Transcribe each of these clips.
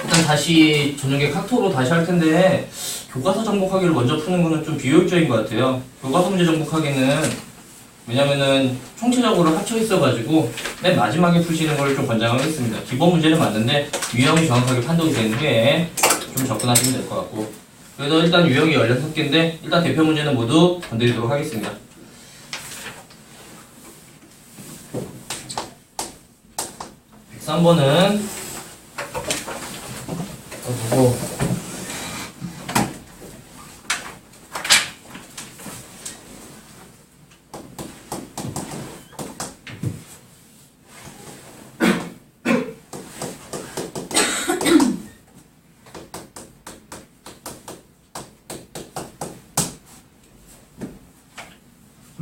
일단 다시 저녁에 카톡으로 다시 할 텐데 교과서 정복하기를 먼저 푸는 거는 좀 비효율적인 것 같아요. 교과서 문제 정복하기는 왜냐면은 총체적으로 합쳐 있어가지고 맨 마지막에 푸시는 걸 좀 권장하겠습니다. 기본 문제는 맞는데 유형이 정확하게 판독이 된 후에 좀 접근하시면 될 것 같고, 그래서 일단 유형이 16개인데 일단 대표 문제는 모두 건드리도록 하겠습니다. 103번은 보고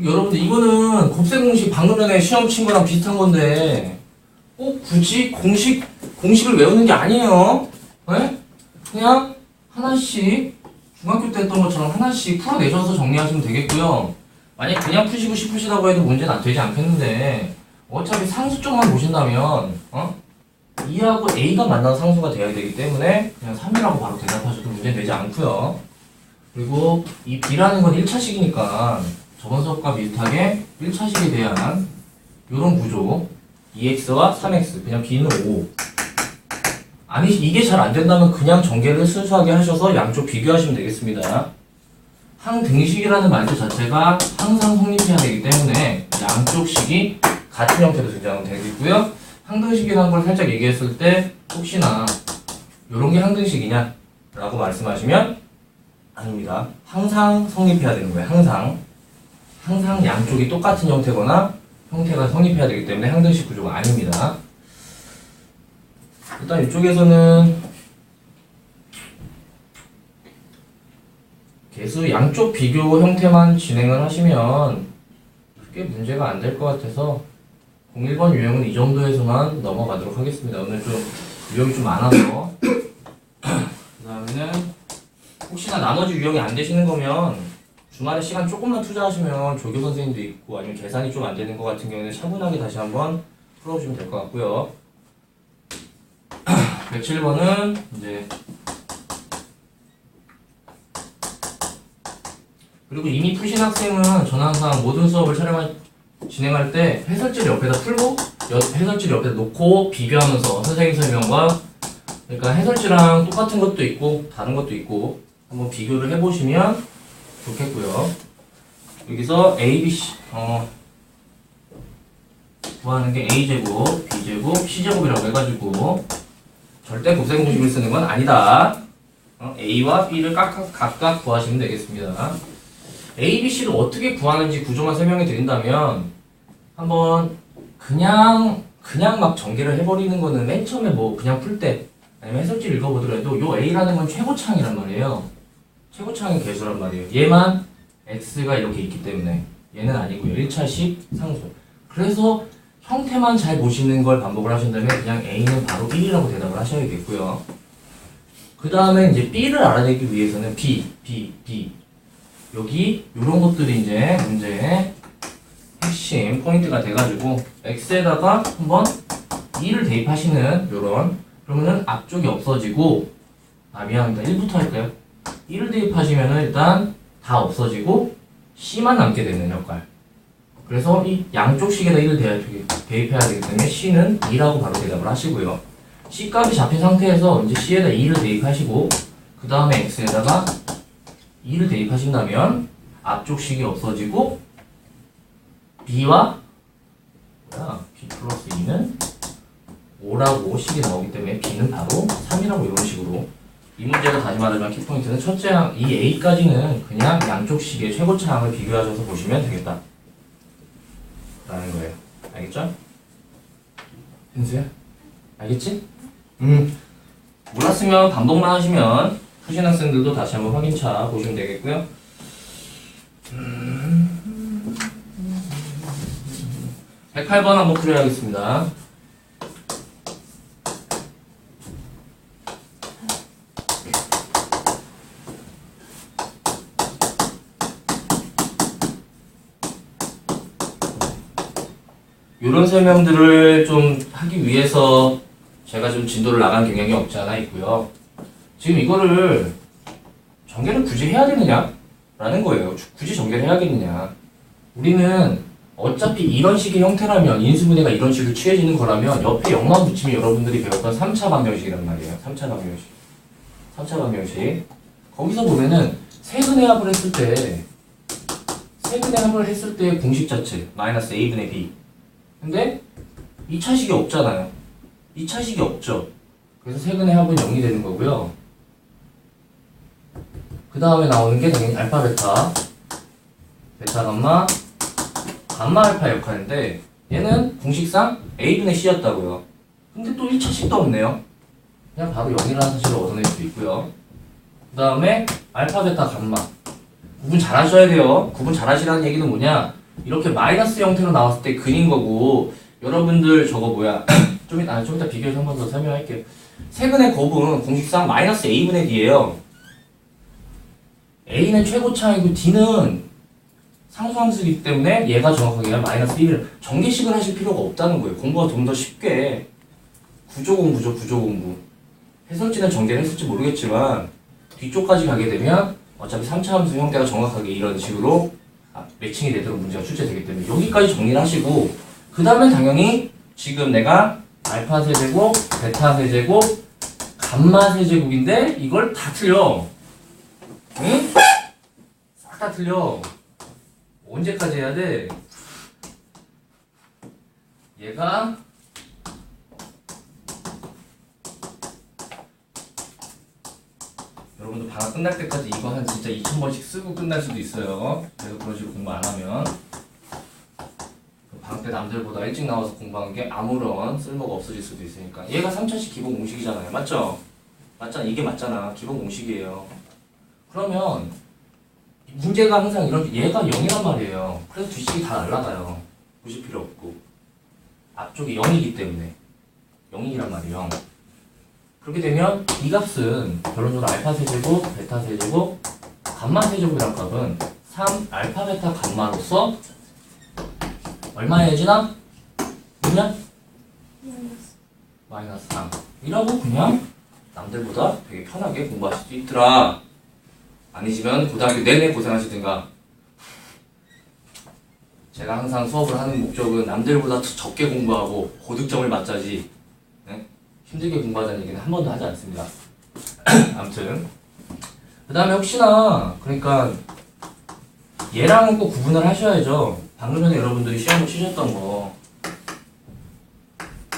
여러분들 이거는 곱셈 공식 방금 전에 시험 친 거랑 비슷한 건데 꼭 굳이 공식을 외우는 게 아니에요. 네? 그냥 하나씩 중학교 때 했던 것처럼 하나씩 풀어내셔서 정리하시면 되겠고요. 만약 그냥 푸시고 싶으시다고 해도 문제는 안 되지 않겠는데 어차피 상수 쪽만 보신다면 2하고 A가 만나는 상수가 돼야 되기 때문에 그냥 3이라고 바로 대답하셔도 문제는 되지 않고요. 그리고 이 B라는 건 1차식이니까 저번 수업과 비슷하게 1차식에 대한 이런 구조 2x와 3x 그냥 B는 5. 아니 이게 잘 안된다면 그냥 전개를 순수하게 하셔서 양쪽 비교하시면 되겠습니다. 항등식이라는 말투 자체가 항상 성립해야 되기 때문에 양쪽 식이 같은 형태로 등장하면 되겠고요. 항등식이라는 걸 살짝 얘기했을 때 혹시나 이런 게 항등식이냐 라고 말씀하시면 아닙니다. 항상 성립해야 되는 거예요. 항상 양쪽이 똑같은 형태거나 형태가 성립해야 되기 때문에 항등식 구조가 아닙니다. 일단 이쪽에서는 개수 양쪽 비교 형태만 진행을 하시면 크게 문제가 안 될 것 같아서 01번 유형은 이 정도에서만 넘어가도록 하겠습니다. 오늘 좀 유형이 좀 많아서 그 다음에는 혹시나 나머지 유형이 안 되시는 거면 주말에 시간 조금만 투자하시면 조교 선생님도 있고 아니면 계산이 좀 안 되는 것 같은 경우에는 차분하게 다시 한번 풀어보시면 될 것 같고요. 107번은 이제 그리고 이미 푸신 학생은 저는 항상 모든 수업을 진행할 때 해설지를 옆에다 풀고 해설지를 옆에다 놓고 비교하면서 선생님 설명과 그러니까 해설지랑 똑같은 것도 있고 다른 것도 있고 한번 비교를 해보시면 좋겠고요. 여기서 A, B, C 구하는 게 A제곱, B제곱, C제곱이라고 해가지고 절대 곱셈 공식을 쓰는 건 아니다. A와 B를 각각 구하시면 되겠습니다. A, B, C를 어떻게 구하는지 구조만 설명해 드린다면 한번 그냥 막 전개를 해버리는 거는 맨 처음에 뭐 그냥 풀 때 아니면 해설지를 읽어보더라도 요 A라는 건 최고창이란 말이에요. 최고창의 개수란 말이에요. 얘만 X가 이렇게 있기 때문에 얘는 아니고요. 1차식 상수. 그래서 형태만 잘 보시는 걸 반복을 하신다면 그냥 A는 바로 1이라고 대답을 하셔야겠고요. 그 다음에 이제 B를 알아내기 위해서는 B. 여기 이런 것들이 이제 문제의 핵심 포인트가 돼가지고 X에다가 한번 2를 대입하시는 요런 그러면은 앞쪽이 없어지고 미안합니다. 1부터 할까요? 1을 대입하시면은 일단 다 없어지고 C만 남게 되는 역할. 그래서 이 양쪽 식에다 1을 대입해야 되기 때문에 C는 2라고 바로 대답을 하시고요. C 값이 잡힌 상태에서 이제 C에다 2를 대입하시고 그 다음에 X에다가 2를 대입하신다면 앞쪽 식이 없어지고 B와 B 플러스 2는 5라고 식이 나오기 때문에 B는 바로 3이라고 이런 식으로 이 문제가 다시 말하자면 키포인트는 첫째 항, 이 A까지는 그냥 양쪽 식의 최고차항을 비교하셔서 보시면 되겠다 라는 거예요. 알겠죠? 현수야? 알겠지? 몰랐으면 반복만 하시면 푸신 학생들도 다시 한번 확인차 보시면 되겠고요. 108번 한번 풀어야겠습니다. 이런 설명들을 좀 하기 위해서 제가 좀 진도를 나간 경향이 없지 않아 있고요. 지금 이거를 전개를 굳이 해야 되느냐? 라는 거예요. 굳이 전개를 해야겠느냐. 우리는 어차피 이런 식의 형태라면 인수분해가 이런 식으로 취해지는 거라면 옆에 0만 붙이면 여러분들이 배웠던 3차 방정식이란 말이에요. 3차 방정식. 3차 방정식. 거기서 보면은 세근의 합을 했을 때 세근의 합을 했을 때 공식 자체 마이너스 a분의 b. 근데 2차식이 없잖아요. 2차식이 없죠. 그래서 세근의 합은 0이 되는 거고요. 그 다음에 나오는 게 당연히 알파 베타, 베타 감마, 감마 알파 역할인데 얘는 공식상 a분의 c였다고요. 근데 또 1차식도 없네요. 그냥 바로 0이라는 사실을 얻어낼 수 있고요. 그 다음에 알파 베타 감마. 구분 잘 하셔야 돼요. 구분 잘 하시라는 얘기는 뭐냐? 이렇게 마이너스 형태로 나왔을 때 근인 거고, 여러분들 저거 뭐야? 좀 이따 비교해서 한 번 더 설명할게요. 세근의 곱은 공식상 마이너스 a분의 d예요. a는 최고차이고 d는 상수함수이기 때문에 얘가 정확하게 마이너스 1을 전개식을 하실 필요가 없다는 거예요. 공부가 좀 더 쉽게 구조 공부죠. 구조 공부. 해설지는 전개를 했을지 모르겠지만 뒤쪽까지 가게 되면 어차피 3차 함수 형태가 정확하게 이런 식으로 매칭이 되도록 문제가 출제되기 때문에 여기까지 정리를 하시고, 그 다음에 당연히 지금 내가 알파 세제곱, 베타 세제곱, 감마 세제곱인데 이걸 다 틀려. 응? 싹 다 틀려. 언제까지 해야 돼? 얘가 여러분들 방학 끝날 때까지 이거 한 진짜 2000번씩 쓰고 끝날 수도 있어요. 그래서 그런 식으로 공부 안 하면 방학 때 남들보다 일찍 나와서 공부한 게 아무런 쓸모가 없어질 수도 있으니까. 얘가 3차식 기본 공식이잖아요. 맞죠? 맞잖아. 이게 맞잖아. 기본 공식이에요. 그러면 문제가 항상 이런, 얘가 0이란 말이에요. 그래서 뒷식이 다 날라가요. 보실 필요 없고. 앞쪽이 0이기 때문에 0이란 말이에요. 0. 그렇게 되면 이 값은 결론적으로 알파 세제곱, 베타 세제곱, 감마 세제곱이란 값은 3 알파 베타 감마로서 얼마여지나? 그냥 마이너스 3 이라고 그냥 남들보다 되게 편하게 공부하실 수 있더라. 아니시면 고등학교 내내 고생하시든가. 제가 항상 수업을 하는 목적은 남들보다 적게 공부하고 고득점을 맞자지, 네? 힘들게 공부하자는 얘기는 한 번도 하지 않습니다. 아무튼 그 다음에 혹시나 그러니까 얘랑은 꼭 구분을 하셔야죠. 방금 전에 여러분들이 시험을 치셨던 거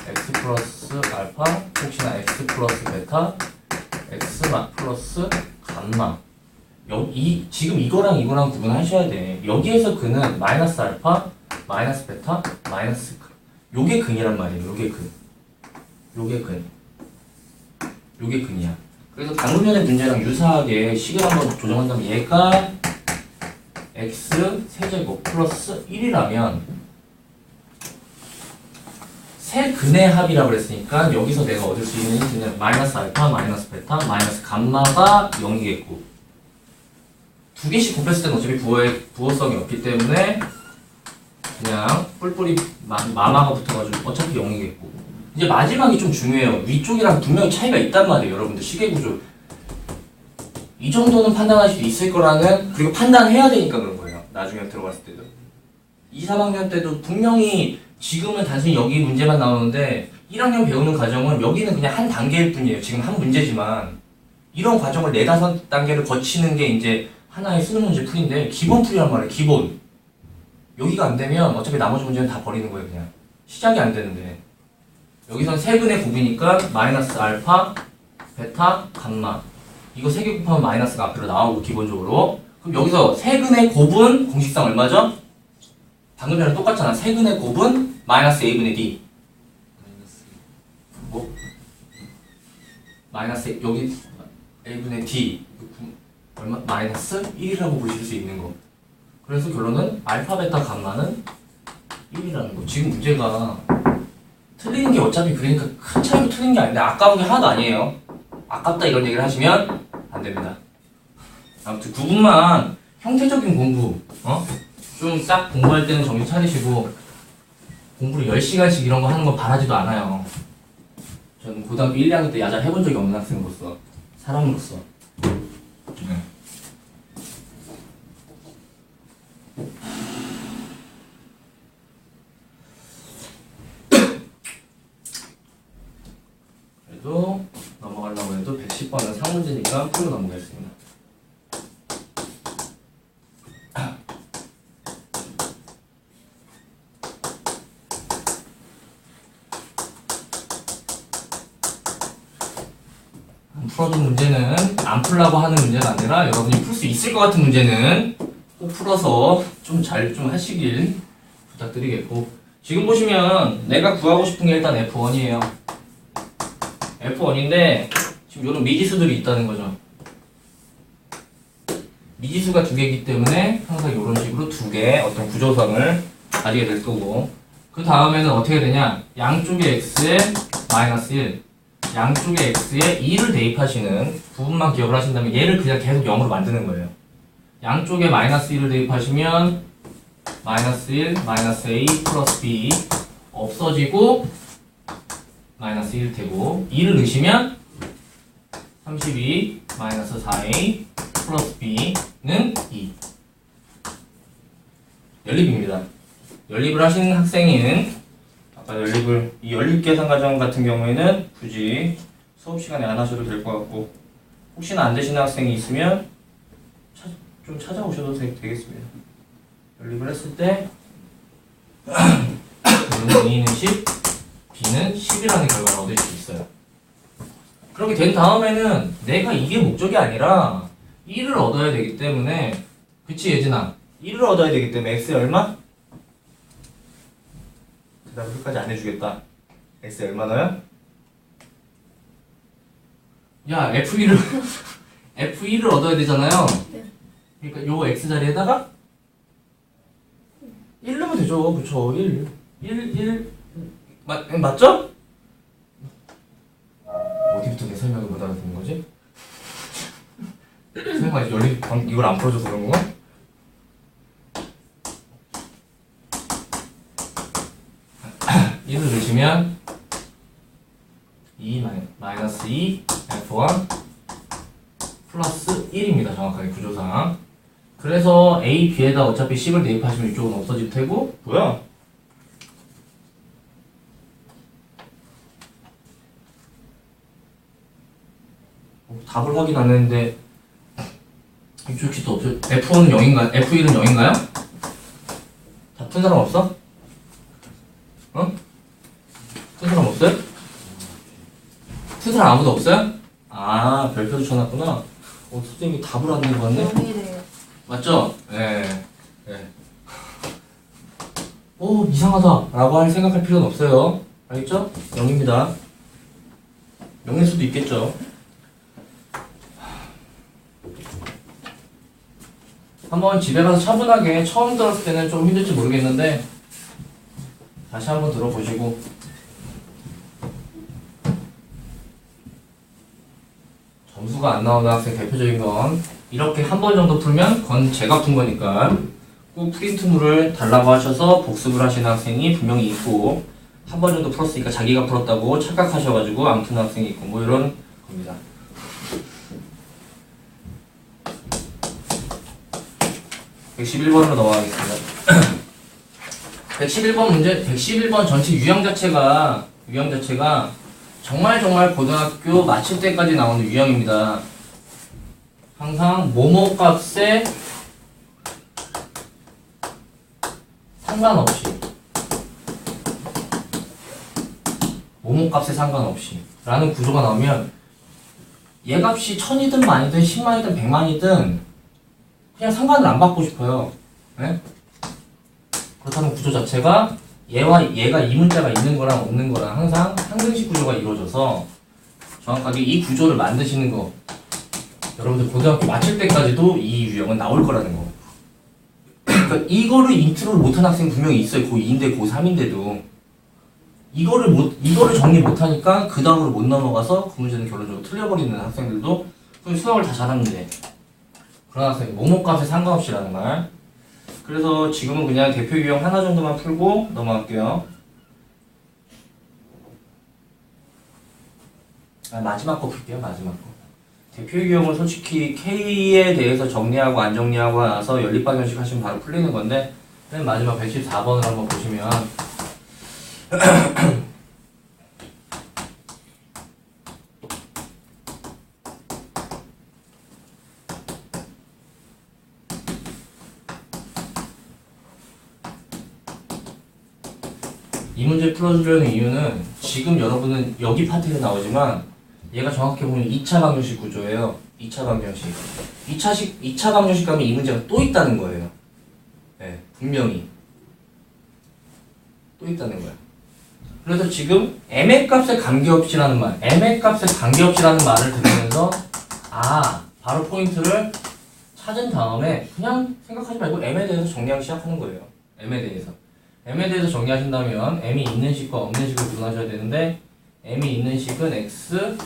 x 플러스 알파, 혹시나 x 플러스 베타, x 플러스 감마, 지금 이거랑 구분하셔야 돼. 여기에서 근은 마이너스 알파, 마이너스 베타, 마이너스 요게 근이란 말이에요. 요게 근이야. 그래서 방금 전에 문제랑 유사하게 식을 한번 조정한다면 얘가 x 세제곱 플러스 1이라면 세 근의 합이라고 그랬으니까 여기서 내가 얻을 수 있는 힌트는 마이너스 알파, 마이너스 베타, 마이너스 감마가 0이겠고, 두 개씩 곱했을 때는 어차피 부호성이 없기 때문에 그냥 뿔뿔이 마마가 붙어가지고 어차피 0이겠고, 이제 마지막이 좀 중요해요. 위쪽이랑 분명히 차이가 있단 말이에요. 여러분들 시계구조 이 정도는 판단할 수 있을 거라는, 그리고 판단해야 되니까 그런 거예요. 나중에 들어갔을 때도 2, 3학년 때도 분명히, 지금은 단순히 여기 문제만 나오는데 1학년 배우는 과정은 여기는 그냥 한 단계일 뿐이에요. 지금 한 문제지만 이런 과정을 4, 5단계를 거치는 게 이제 하나의 수능 문제 풀인데 기본 풀이란 말이에요. 기본. 여기가 안 되면 어차피 나머지 문제는 다 버리는 거예요. 그냥 시작이 안 되는데 여기선 세근의 곱이니까 마이너스 알파, 베타, 감마, 이거 3개 곱하면 마이너스가 앞으로 나오고 기본적으로. 그럼 여기서 세근의 곱은 공식상 얼마죠? 방금 전에 똑같잖아. 세근의 곱은 마이너스 a분의 d. 뭐? 마이너스 여기 a분의 d 얼마? 마이너스 1이라고 보실 수 있는 거. 그래서 결론은 알파, 베타, 감마는 1이라는 거. 지금 문제가 틀리는 게 어차피 그러니까 큰 차이로 틀린 게 아닌데 아까운 게 하나도 아니에요. 아깝다 이런 얘기를 하시면 안 됩니다. 아무튼 구분만 형태적인 공부, 좀 딱 공부할 때는 정신 차리시고 공부를 10시간씩 이런 거 하는 거 바라지도 않아요. 저는 고등학교 1, 2학년 때 야자 해본 적이 없는 학생으로서, 사람으로서. 네. 그래도 넘어가려고 해도 110번은 상문제니까 풀고 넘어가겠습니다. 풀어준 문제는 안 풀라고 하는 문제가 아니라 여러분이 풀 수 있을 것 같은 문제는 꼭 풀어서 좀 잘 좀 하시길 부탁드리겠고, 지금 보시면 내가 구하고 싶은 게 일단 F1이에요. F1인데 지금 이런 미지수들이 있다는 거죠. 미지수가 두 개이기 때문에 항상 이런 식으로 두 개의 어떤 구조상을 가지게 될 거고, 그 다음에는 어떻게 되냐, 양쪽의 x에 마이너스 1, 양쪽의 x에 2를 대입하시는 부분만 기억을 하신다면 얘를 그냥 계속 0으로 만드는 거예요. 양쪽에 마이너스 1을 대입하시면 마이너스 1, 마이너스 a 플러스 b 없어지고 마이너스 1 되고, 2를 넣으시면 32 마이너스 4a 플러스 b는 2. 연립입니다. 연립을 하시는 학생은 아까 이 연립계산 과정 같은 경우에는 굳이 수업 시간에 안 하셔도 될 것 같고, 혹시나 안 되시는 학생이 있으면 좀 찾아오셔도 되겠습니다. 연립을 했을 때 A는 10, B는 10이라는 결과를 얻을 수 있어요. 그렇게 된 다음에는 내가 이게 목적이 아니라 1을 얻어야 되기 때문에, 그치 예진아? 1을 얻어야 되기 때문에 x에 얼마? 대답을 끝까지 안 해주겠다. x에 얼마 넣어요? 야, F1을 얻어야 되잖아요. 네. 그러니까 요 x 자리에다가 1 넣으면 되죠. 그쵸? 1 맞죠? 어디부터 내 설명을 못 알아듣는 거지? 설마 이걸 안 풀어줘서 그런 거? 이를 넣으시면 2 마이너스 2 F1 플러스 1입니다. 정확하게 구조상. 그래서 A, B에다 어차피 10을 대입하시면 이쪽은 없어질 테고, 뭐야? 답을 확인 안 했는데 이쪽이 또 없어요. F1은 0인가요? F1은 0인가요? 다 푼 사람 없어? 어? 푼 사람 없어요? 푼 사람 아무도 없어요? 아, 별표도 쳐놨구나. 선생님이 답을 안 내고 왔네? 0이래요. 맞죠? 네. 네. 오, 이상하다 라고 생각할 필요는 없어요. 알겠죠? 0입니다. 0일 수도 있겠죠. 한번 집에 가서 차분하게, 처음 들었을 때는 좀 힘들지 모르겠는데 다시 한번 들어보시고, 점수가 안 나오는 학생 대표적인 건 이렇게 한 번 정도 풀면 그건 제가 푼 거니까 꼭 프린트물을 달라고 하셔서 복습을 하시는 학생이 분명히 있고, 한 번 정도 풀었으니까 자기가 풀었다고 착각하셔가지고 안 푸는 학생이 있고, 뭐 이런 겁니다. (111번으로) 넘어가겠습니다. 111번 문제, 111번 전체 유형 자체가 정말 고등학교 마칠 때까지 나오는 유형입니다. 항상 뭐뭐 값에 상관없이, 뭐뭐 값에 상관없이 라는 구조가 나오면 얘 값이 1000이든 만이든 10만이든 100만이든 그냥 상관을 안 받고 싶어요. 네? 그렇다면 구조 자체가 얘와 얘가 이 문자가 있는 거랑 없는 거랑 항상 상등식 구조가 이루어져서 정확하게 이 구조를 만드시는 거, 여러분들 고등학교 마칠 때까지도 이 유형은 나올 거라는 거. 그러니까 이거를 인트로를 못한 학생 분명히 있어요. 고2인데 고3인데도 이거를 정리 못하니까 그 다음으로 못 넘어가서 그 문제는 결론적으로 틀려버리는 학생들도 수학을 다 잘하는데, 그런 학생이 모모값에 상관없이라는 말. 그래서 지금은 그냥 대표 유형 하나 정도만 풀고 넘어갈게요. 마지막 거 풀게요. 마지막 거. 대표의 기억은 솔직히 K에 대해서 정리하고 안 정리하고 나서 연립방정식 하시면 바로 풀리는 건데 맨 마지막 114번을 한번 보시면 이 문제 풀어주려는 이유는 지금 여러분은 여기 파트에 나오지만 얘가 정확히 보면 2차 방정식 구조예요. 2차 방정식. 2차 방정식 가면 이 문제가 또 있다는 거예요. 네, 분명히. 또 있다는 거야. 그래서 지금 m의 값에 관계없이라는 말, m의 값에 관계없이라는 말을 들으면서 바로 포인트를 찾은 다음에 그냥 생각하지 말고 m에 대해서 정리하기 시작하는 거예요. m에 대해서. m에 대해서 정리하신다면 m이 있는 식과 없는 식을 구분하셔야 되는데 m이 있는 식은 x,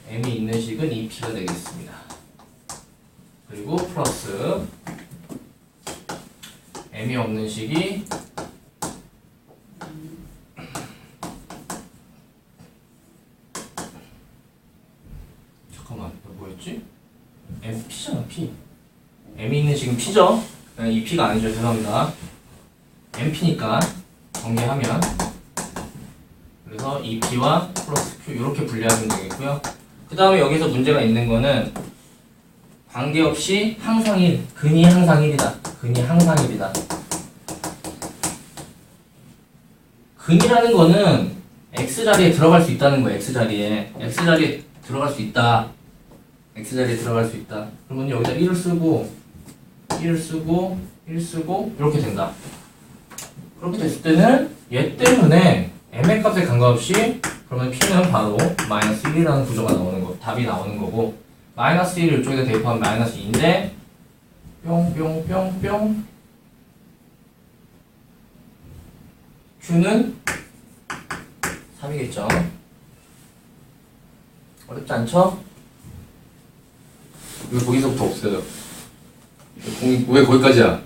m이 있는 식은 2p가 되겠습니다. 그리고 플러스 m이 없는 식이 잠깐만 뭐였지? p잖아 p. m이 있는 식은 p죠? 이 p가 아니죠. 죄송합니다. mp니까 정리하면 그래서 2p와 플러스 q 이렇게 분리하면 되겠고요. 그 다음에 여기서 문제가 있는 거는 관계없이 항상 1, 근이 항상 1이다. 근이 항상 1이다. 근이라는 거는 x자리에 들어갈 수 있다는 거예요. x자리에 들어갈 수 있다. x자리에 들어갈 수 있다. 그러면 여기다 1을 쓰고 1을 쓰고 1 쓰고 이렇게 된다. 그렇게 됐을 때는 얘 때문에 m의 값에 관계없이 그러면 p는 바로 마이너스 1이라는 구조가 나오는 거, 답이 나오는 거고 마이너스 1을 이쪽에다 대입하면 마이너스 2인데 뿅뿅뿅뿅 q는 3이겠죠. 어렵지 않죠? 왜 거기서부터 없어요? 왜 거기까지야?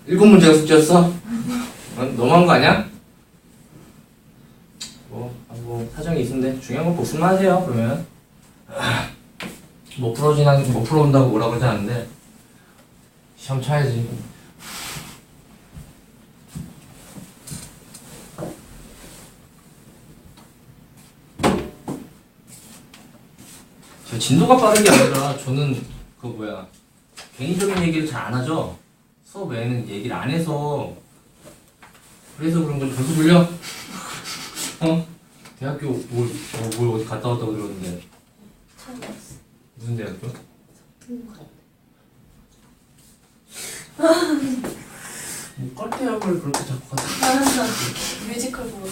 7문제가 숙제였어? 너무한 거 아니야? 뭐 사정이 있는데 중요한 건 복습만 하세요. 그러면 못 풀어온다고 뭐라 그러지 않는데 시험 쳐야지. 저 진도가 빠른 게 아니라 저는 개인적인 얘기를 잘 안 하죠. 수업 외에는 얘기를 안 해서 그래서 그런 걸 벌써 불려? 대학교 뭘 어디 갔다 왔다고 들었는데 처음 봤어. 무슨 대학교? 뭐 껄대학을 그렇게 자꾸 갔다 뮤지컬 보러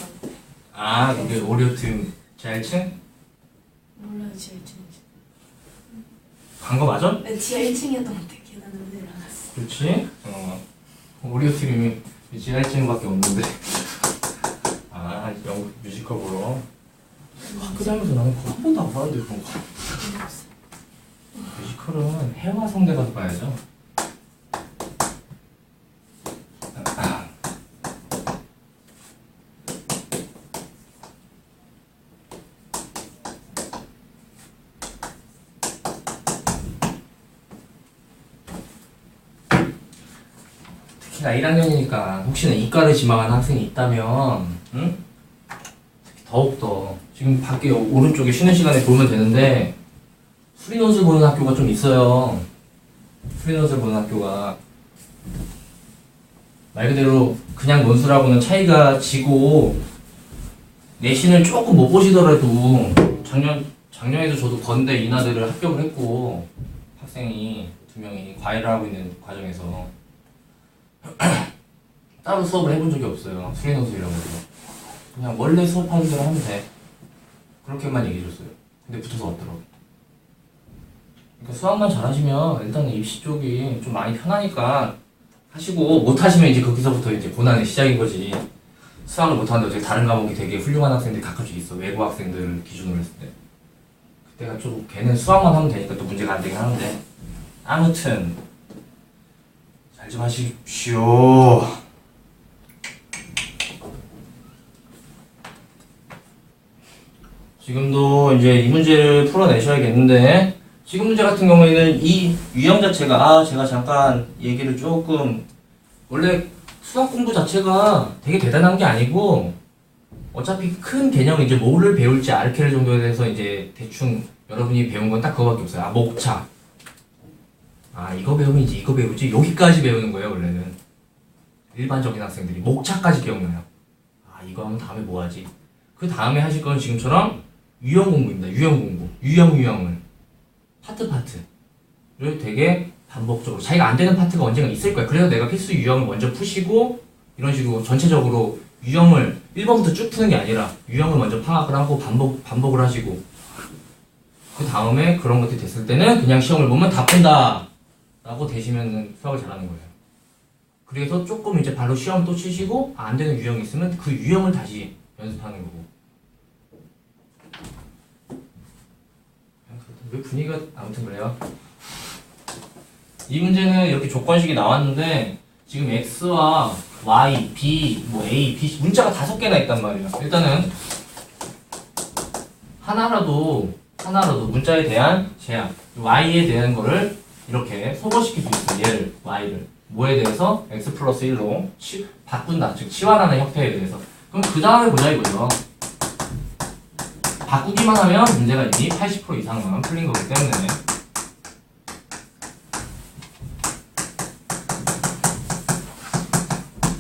갔는데. 그게 오리오팀 제일층? 몰라요, 지하 1층. 간 거 맞아? 네, 지하 1층이었던 것 같아. 계단으로 내려갔어. 그렇지? 오리오팀이 지하층밖에 없는데 영국 뮤지컬 보러 학교 다니면서 나는 그거 한 번도 안 봤는데 그런 거 뮤지컬은 해와 성대 가서 봐야죠. 특히나 1학년이니까 혹시나 이과를 지망하는 학생이 있다면 응? 더욱더 지금 밖에 오른쪽에 쉬는 시간에 보면 되는데 수리논술 보는 학교가 좀 있어요. 수리논술 보는 학교가 말 그대로 그냥 논술하고는 차이가 지고 내신을 조금 못 보시더라도 작년에도 저도 건대 인하대를 합격을 했고 학생이 2명이 과외를 하고 있는 과정에서 따로 수업을 해본 적이 없어요. 수리논술이라고 해서 그냥 원래 수업하는 대로 하면 돼. 그렇게만 얘기해줬어요. 근데 붙어서 왔더라고. 그러니까 수학만 잘하시면 일단 입시 쪽이 좀 많이 편하니까 하시고 못하시면 이제 거기서부터 이제 고난의 시작인 거지. 수학을 못하는데 어떻게 다른 과목이 되게 훌륭한 학생들이 가끔씩 있어. 외고 학생들 기준으로 했을 때. 그때가 좀 걔는 수학만 하면 되니까 또 문제가 안 되긴 하는데 아무튼 잘 좀 하십시오. 지금도 이제 이 문제를 풀어내셔야겠는데, 지금 문제 같은 경우에는 이 유형 자체가, 제가 잠깐 얘기를 조금, 원래 수학 공부 자체가 되게 대단한 게 아니고, 어차피 큰 개념, 이제 뭐를 배울지 알케를 정도에 대해서 이제 대충 여러분이 배운 건 딱 그거밖에 없어요. 목차. 이거 배우면 이제 이거 배우지. 여기까지 배우는 거예요, 원래는. 일반적인 학생들이. 목차까지 기억나요. 이거 하면 다음에 뭐 하지? 그 다음에 하실 건 지금처럼 유형 공부입니다. 유형 공부. 유형을. 파트를 되게 반복적으로. 자기가 안 되는 파트가 언젠가 있을 거야. 그래서 내가 필수 유형을 먼저 푸시고, 이런 식으로 전체적으로 유형을 1번부터 쭉 푸는 게 아니라 유형을 먼저 파악을 하고 반복을 하시고, 그 다음에 그런 것들이 됐을 때는 그냥 시험을 보면 다 푼다 라고 되시면 수학을 잘하는 거예요. 그래서 조금 이제 바로 시험 또 치시고, 안 되는 유형이 있으면 그 유형을 다시 연습하는 거고. 왜 분위기가 아무튼 그래요. 이 문제는 이렇게 조건식이 나왔는데, 지금 X와 Y, B, A, B 문자가 5개나 있단 말이에요. 일단은 하나라도 문자에 대한 제한, Y에 대한 거를 이렇게 소거시킬 수 있어요. 얘를, Y를 뭐에 대해서? X 플러스 1로 바꾼다. 즉 치환하는 형태에 대해서. 그럼 그 다음에 보자 이거죠. 바꾸기만 하면 문제가 이미 80% 이상은 풀린 거기 때문에,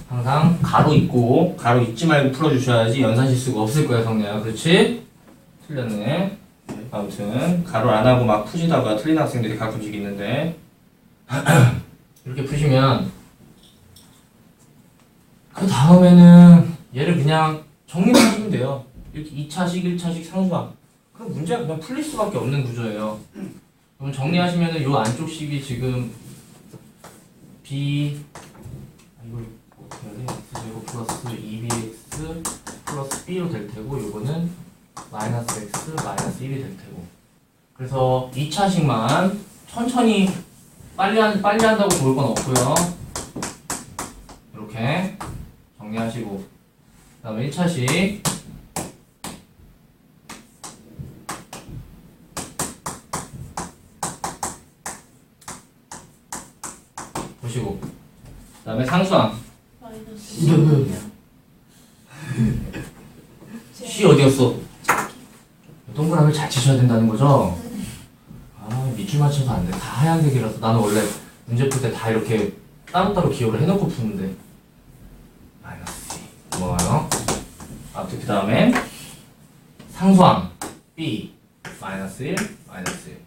항상 가로 있고, 가로 있지 말고 풀어주셔야지 연산 실수가 없을 거야, 성내야. 그렇지? 틀렸네. 아무튼 가로 안 하고 막 푸시다가 틀린 학생들이 가끔씩 있는데, 이렇게 푸시면 그 다음에는 얘를 그냥 정리만 하시면 돼요. 이렇게 2차식, 1차식 상수항. 그럼 문제가 그냥 풀릴 수밖에 없는 구조예요. 그럼 정리하시면은 요 안쪽 식이 지금 B, 이걸 어떻게 해야 돼? X제곱 플러스 2bx 플러스 b로 될 테고, 요거는 마이너스 x 마이너스 1이 될 테고. 그래서 2차식만 천천히 빨리 한다고 좋을 건 없고요. 이렇게 정리하시고, 그 다음에 1차식 보시고, 그 다음에 상수항 마이너스 C 어디였어? 동그라미 잘 치셔야 된다는 거죠? 밑줄 맞춰서 안 돼. 다 하얀색이라서. 나는 원래 문제 풀 때 다 이렇게 따로따로 기호를 해놓고 푸는데. 마이너스 C. 고마워요. 아무튼 그 다음에 상수항 B 마이너스 1 마이너스 1.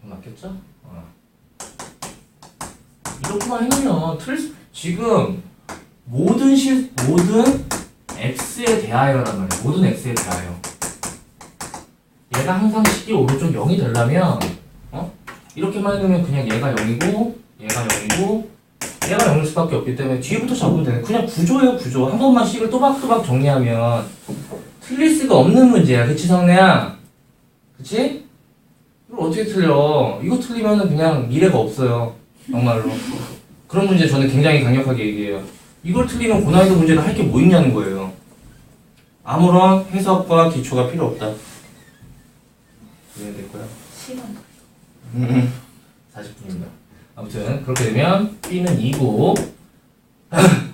맞겠죠? 이렇게만 해놓으면 지금 모든 x에 대하여란 말이에요. 모든 x에 대하여. 얘가 항상 식이 오른쪽 0이 되려면, 이렇게만 해놓으면 그냥 얘가 0이고, 얘가 0이고, 얘가 0일 수밖에 없기 때문에 뒤부터 잡으면 되는, 그냥 구조예요, 구조. 한 번만 식을 또박또박 정리하면 틀릴 수가 없는 문제야. 그치, 성래야? 그치? 이걸 어떻게 틀려? 이거 틀리면은 그냥 미래가 없어요. 정말로. 그런 문제 저는 굉장히 강력하게 얘기해요. 이걸 틀리면 고난이도 문제를 할 게 뭐 있냐는 거예요. 아무런 해석과 기초가 필요 없다. 이해될 거야? 시간 40분입니다. 아무튼 그렇게 되면 B는 2고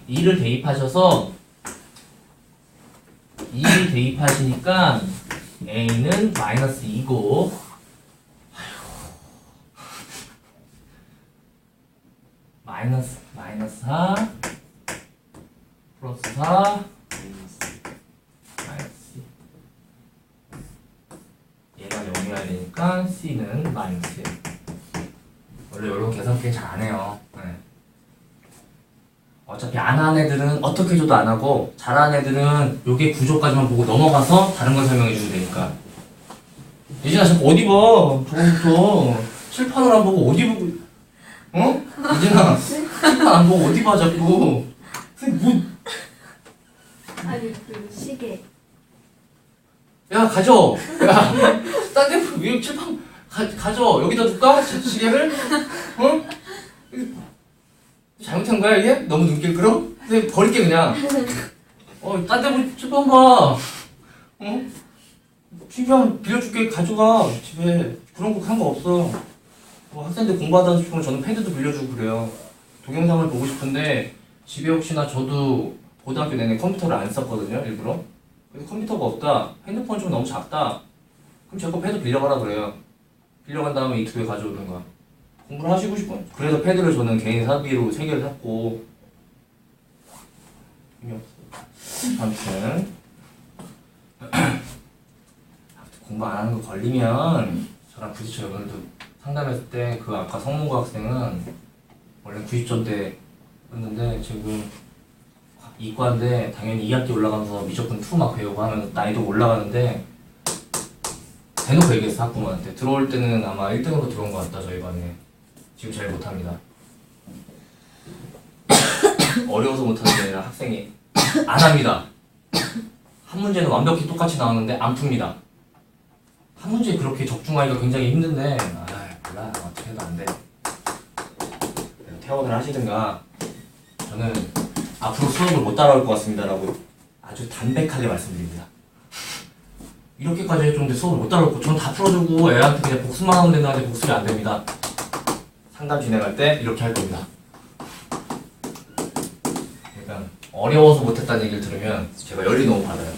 2를 대입하셔서 2를 대입하시니까 A는 마이너스 2고 마이너스 4 플러스 4 얘가 0이어야 되니까 C는 마이너스 1. 원래 이런 계산기 잘 안 해요. 네. 어차피 안 하는 애들은 어떻게 해줘도 안 하고, 잘하는 애들은 요게 구조까지만 보고 넘어가서 다른 걸 설명해 주면 되니까. 예진아 자꾸 어디 봐. 저번부터 칠판을 안 보고 어디 보고, 예진아 칠판 안 보고 어디 봐 자꾸. 선생님 아니 그 시계 야 가져. 야 딴 데 왜 칠판 가져. 여기다 둘까? 시계를? 잘못한 거야 이게? 너무 눈길 끌어? 근데 버릴게 그냥. 딴 데 보면 칠판 봐. 필요하면 빌려줄게. 가져가. 집에. 그런 거 상관없어. 뭐 학생들 공부하다 싶으면 저는 패드도 빌려주고 그래요. 동영상을 보고 싶은데 집에 혹시나 저도 고등학교 내내 컴퓨터를 안 썼거든요. 일부러. 근데 컴퓨터가 없다. 핸드폰 좀 너무 작다. 그럼 제 거 패드 빌려가라 그래요. 빌려간 다음에 유튜브에 가져오든가. 공부를 하시고 싶어요. 그래서 패드를 저는 개인 사비로 3개를 샀고. 아무튼 공부 안 하는 거 걸리면 저랑 부딪혀요. 오늘도 상담했을 때 그 아까 성문고 학생은 원래 90점대 였는데 지금 이과인데 당연히 2학기 올라가면서 미적분 2 막 배우고 하면 난이도 올라가는데 대놓고 얘기했어. 학부모한테 들어올 때는 아마 1등으로 들어온 것 같다. 저희 반에 지금 제일 못합니다. 어려워서 못하는 게 아니라 학생이 안 합니다. 한 문제는 완벽히 똑같이 나오는데 안 풉니다. 한 문제에 그렇게 적중하기가 굉장히 힘든데 몰라. 어떻게 해도 안 돼. 퇴원을 하시든가. 저는 앞으로 수업을 못 따라올 것 같습니다 라고 아주 담백하게 말씀드립니다. 이렇게까지 해줬는데 수업을 못 따라올 거 전 다 풀어주고 애한테 그냥 복습만 하면 된다는데 복습이 안 됩니다. 상담 진행할 때 이렇게 할 겁니다. 그러니까 어려워서 못했다는 얘기를 들으면 제가 열이 너무 받아요.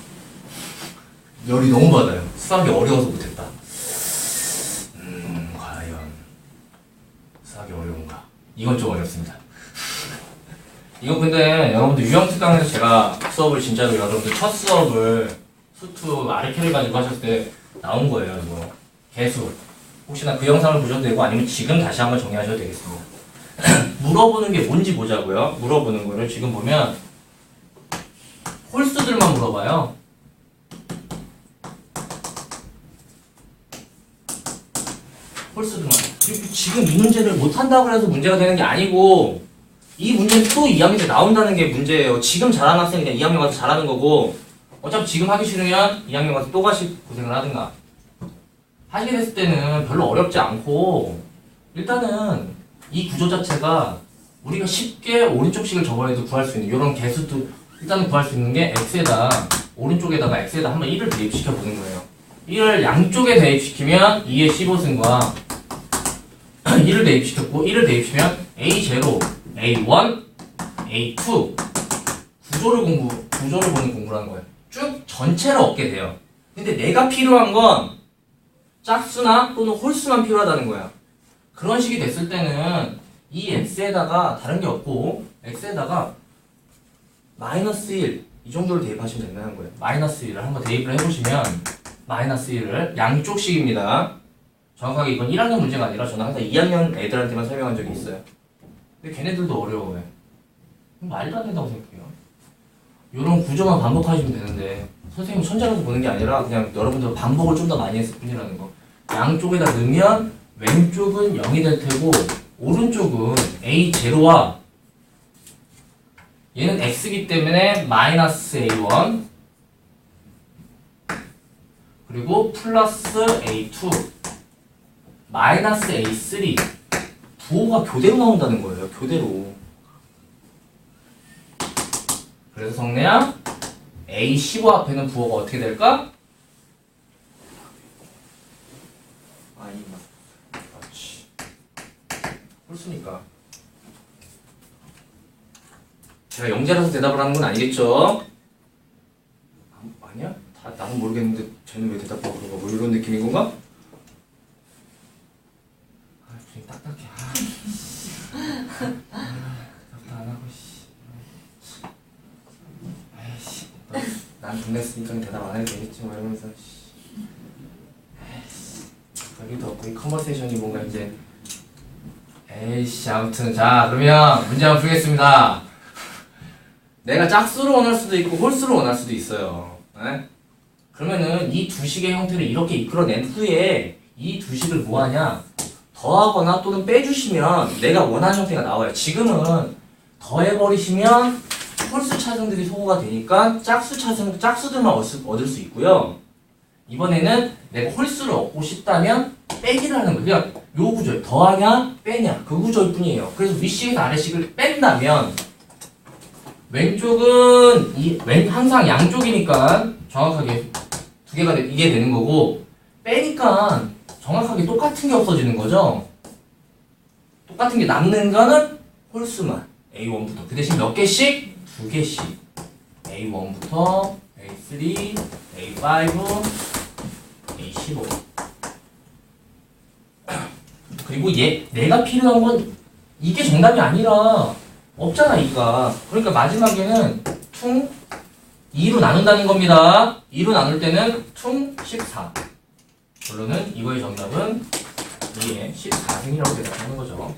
열이 너무 받아요. 수학이 어려워서 못했다. 과연 수학이 어려운가? 이건 좀 어렵습니다. 이거 근데 여러분들 유형특강에서 제가 수업을 진짜로 여러분들 첫 수업을 수투 아르케를 가지고 하셨을 때 나온 거예요. 이거 개수. 혹시나 그 영상을 보셔도 되고 아니면 지금 다시 한번 정리하셔도 되겠습니다. 물어보는 게 뭔지 보자고요. 물어보는 거를 지금 보면 홀수들만 물어봐요. 홀수들만. 그리고 지금 이 문제를 못한다고 해서 문제가 되는 게 아니고 이 문제는 또 2학년 때 나온다는 게 문제예요. 지금 잘하는 학생이 그냥 2학년 가서 잘하는 거고 어차피 지금 하기 싫으면 2학년 가서 또 같이 고생을 하든가. 하시게 됐을 때는 별로 어렵지 않고 일단은 이 구조 자체가 우리가 쉽게 오른쪽식을 적어내도 구할 수 있는 이런 개수도 일단은 구할 수 있는 게 x에다 오른쪽에다가 x에다 한번 1을 대입시켜 보는 거예요. 1을 양쪽에 대입시키면 2의 15승과 1을 대입시켰고 1을 대입시면 A0, A1, A2 구조를 보는 공부를 하는 거예요. 쭉 전체를 얻게 돼요. 근데 내가 필요한 건 짝수나 또는 홀수만 필요하다는 거야. 그런 식이 됐을 때는 이 x에다가 다른 게 없고 x에다가 마이너스 1 이 정도를 대입하시면 된다는 거예요. 마이너스 1을 한번 대입을 해보시면 마이너스 1을 양쪽식입니다. 정확하게 이건 1학년 문제가 아니라 저는 항상 2학년 애들한테만 설명한 적이 있어요. 근데 걔네들도 어려워요. 말도 안 된다고 생각해요. 이런 구조만 반복하시면 되는데 선생님 천재라서 보는 게 아니라 그냥 여러분들 반복을 좀 더 많이 했을 뿐이라는 거. 양쪽에다 넣으면 왼쪽은 0이 될 테고 오른쪽은 A0와 얘는 x이기 때문에 마이너스 A1 그리고 플러스 A2 마이너스 A3 부호가 교대로 나온다는 거예요. 교대로. 그래서 성래야 A15 앞에는 부호가 어떻게 될까? 그렇지. 홀수니까. 제가 영재라서 대답을 하는 건 아니겠죠? 아니야? 나는 모르겠는데 쟤는 왜 대답하고 그러고 뭐 이런 느낌인 건가? 분위기 딱딱해. 대답도 안 하고 아이씨 난 돈 냈으니까 대답 안 해도 되겠지 뭐 이러면서 여기도 없고 이 컨버세이션이 뭔가 이제 에이씨 아무튼 자 그러면 문제 한번 풀겠습니다. 내가 짝수로 원할 수도 있고 홀수로 원할 수도 있어요. 네? 그러면은 이 두 식의 형태를 이렇게 이끌어낸 후에 이 두 식을 뭐하냐 더하거나 또는 빼주시면 내가 원하는 형태가 나와요. 지금은 더해버리시면 홀수 차승들이 소거가 되니까 짝수들만 얻을 수 있고요. 이번에는 내가 홀수를 얻고 싶다면 빼기를 하는 거예요. 그러니까 요 구조예요. 더하냐 빼냐 그 구조일 뿐이에요. 그래서 윗식에서 아래식을 뺀다면 왼쪽은 항상 양쪽이니까 정확하게 두 개가 이게 되는 거고 빼니까 정확하게 똑같은 게 없어지는 거죠. 똑같은 게 남는 거는 홀수만 A1부터 그 대신 몇 개씩? 두 개씩 A1부터 A3, A5, A15 그리고 내가 필요한 건 이게 정답이 아니라 없잖아 이가. 그러니까 마지막에는 퉁 2로 나눈다는 겁니다. 2로 나눌 때는 퉁 14. 결론은 이거의 정답은 2의 14승이라고 대답하는 거죠.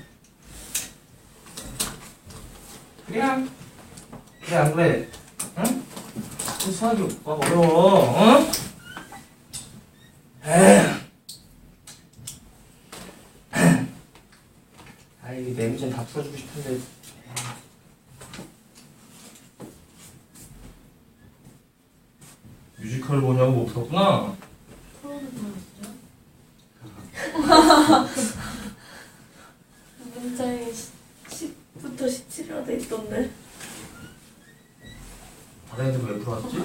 그래 안 그래? 응? 수학이 오빠 어려워. 응? 아이 내 문제는 다 풀어주고 싶은데. 뮤지컬 보냐고 못 풀었구나. 문장에 10부터 17로 돼 있던데. 다른 애들 왜 풀어왔지?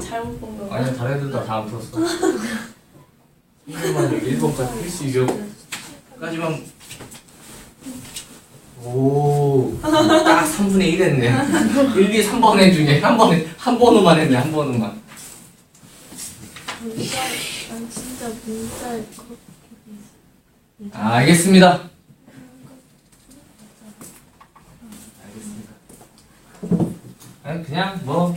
잘못 본 건가? 아니 다른 애들도 다 안 풀었어. 1번까지 필수 유격까지만. 오, 딱 3분의 1 했네. 1, 2, 3번 애 중에 한 번호만 했네. 한 번호만. 문자, 난 진짜 문자에 그렇게 돼 있어. 알겠습니다. 아니, 그냥 뭐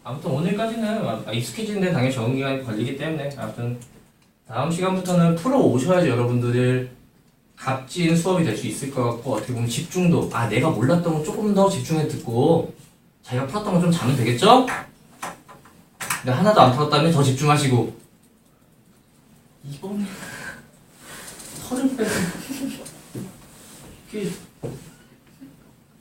아무튼 오늘까지는 익숙해지는데 당연히 적응 기간이 걸리기 때문에 아무튼 다음 시간부터는 풀어 오셔야지 여러분들이 값진 수업이 될 수 있을 것 같고 어떻게 보면 집중도 내가 몰랐던 거 조금 더 집중해 듣고 자기가 풀었던 거 좀 자면 되겠죠? 근데 하나도 안 풀었다면 더 집중하시고 이번에 털을 빼서 이게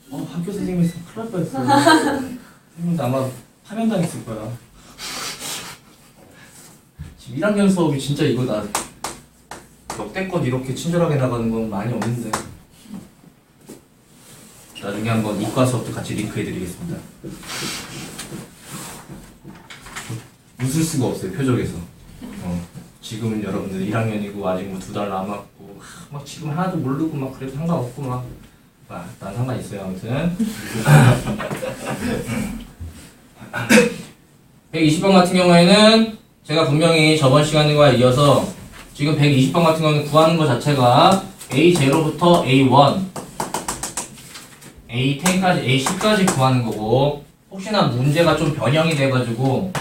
학교 선생님이 큰일 날 뻔했어. 선생님도 아마 파면당했을 거야. 지금 1학년 수업이 진짜 이거다. 역대껏 이렇게 친절하게 나가는 건 많이 없는데 나중에 한번 이과 수업도 같이 링크해드리겠습니다. 웃을 수가 없어요 표정에서. 지금은 여러분들 1학년이고 아직 뭐 2달 남았고 막 지금 하나도 모르고 막 그래도 상관없고 난 상관 있어요 아무튼. 120번 같은 경우에는 제가 분명히 저번 시간과 이어서 지금 120번 같은 경우는 구하는 것 자체가 A0부터 A1, A10까지, A10까지 구하는 거고 혹시나 문제가 좀 변형이 돼가지고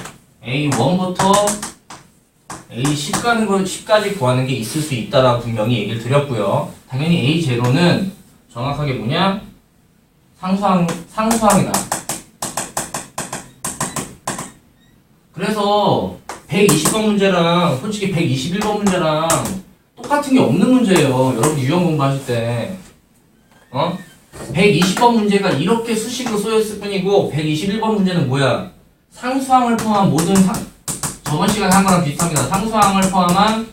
A1부터 A10까지 구하는 게 있을 수 있다라고 분명히 얘기를 드렸고요. 당연히 A0는 정확하게 뭐냐? 상수항이다. 그래서 120번 문제랑 솔직히 121번 문제랑 똑같은 게 없는 문제예요. 여러분 유형 공부하실 때 120번 문제가 이렇게 수식으로 쏘였을 뿐이고 121번 문제는 뭐야? 상수항을 포함한 모든 저번 시간에 한 거랑 비슷합니다. 상수항을 포함한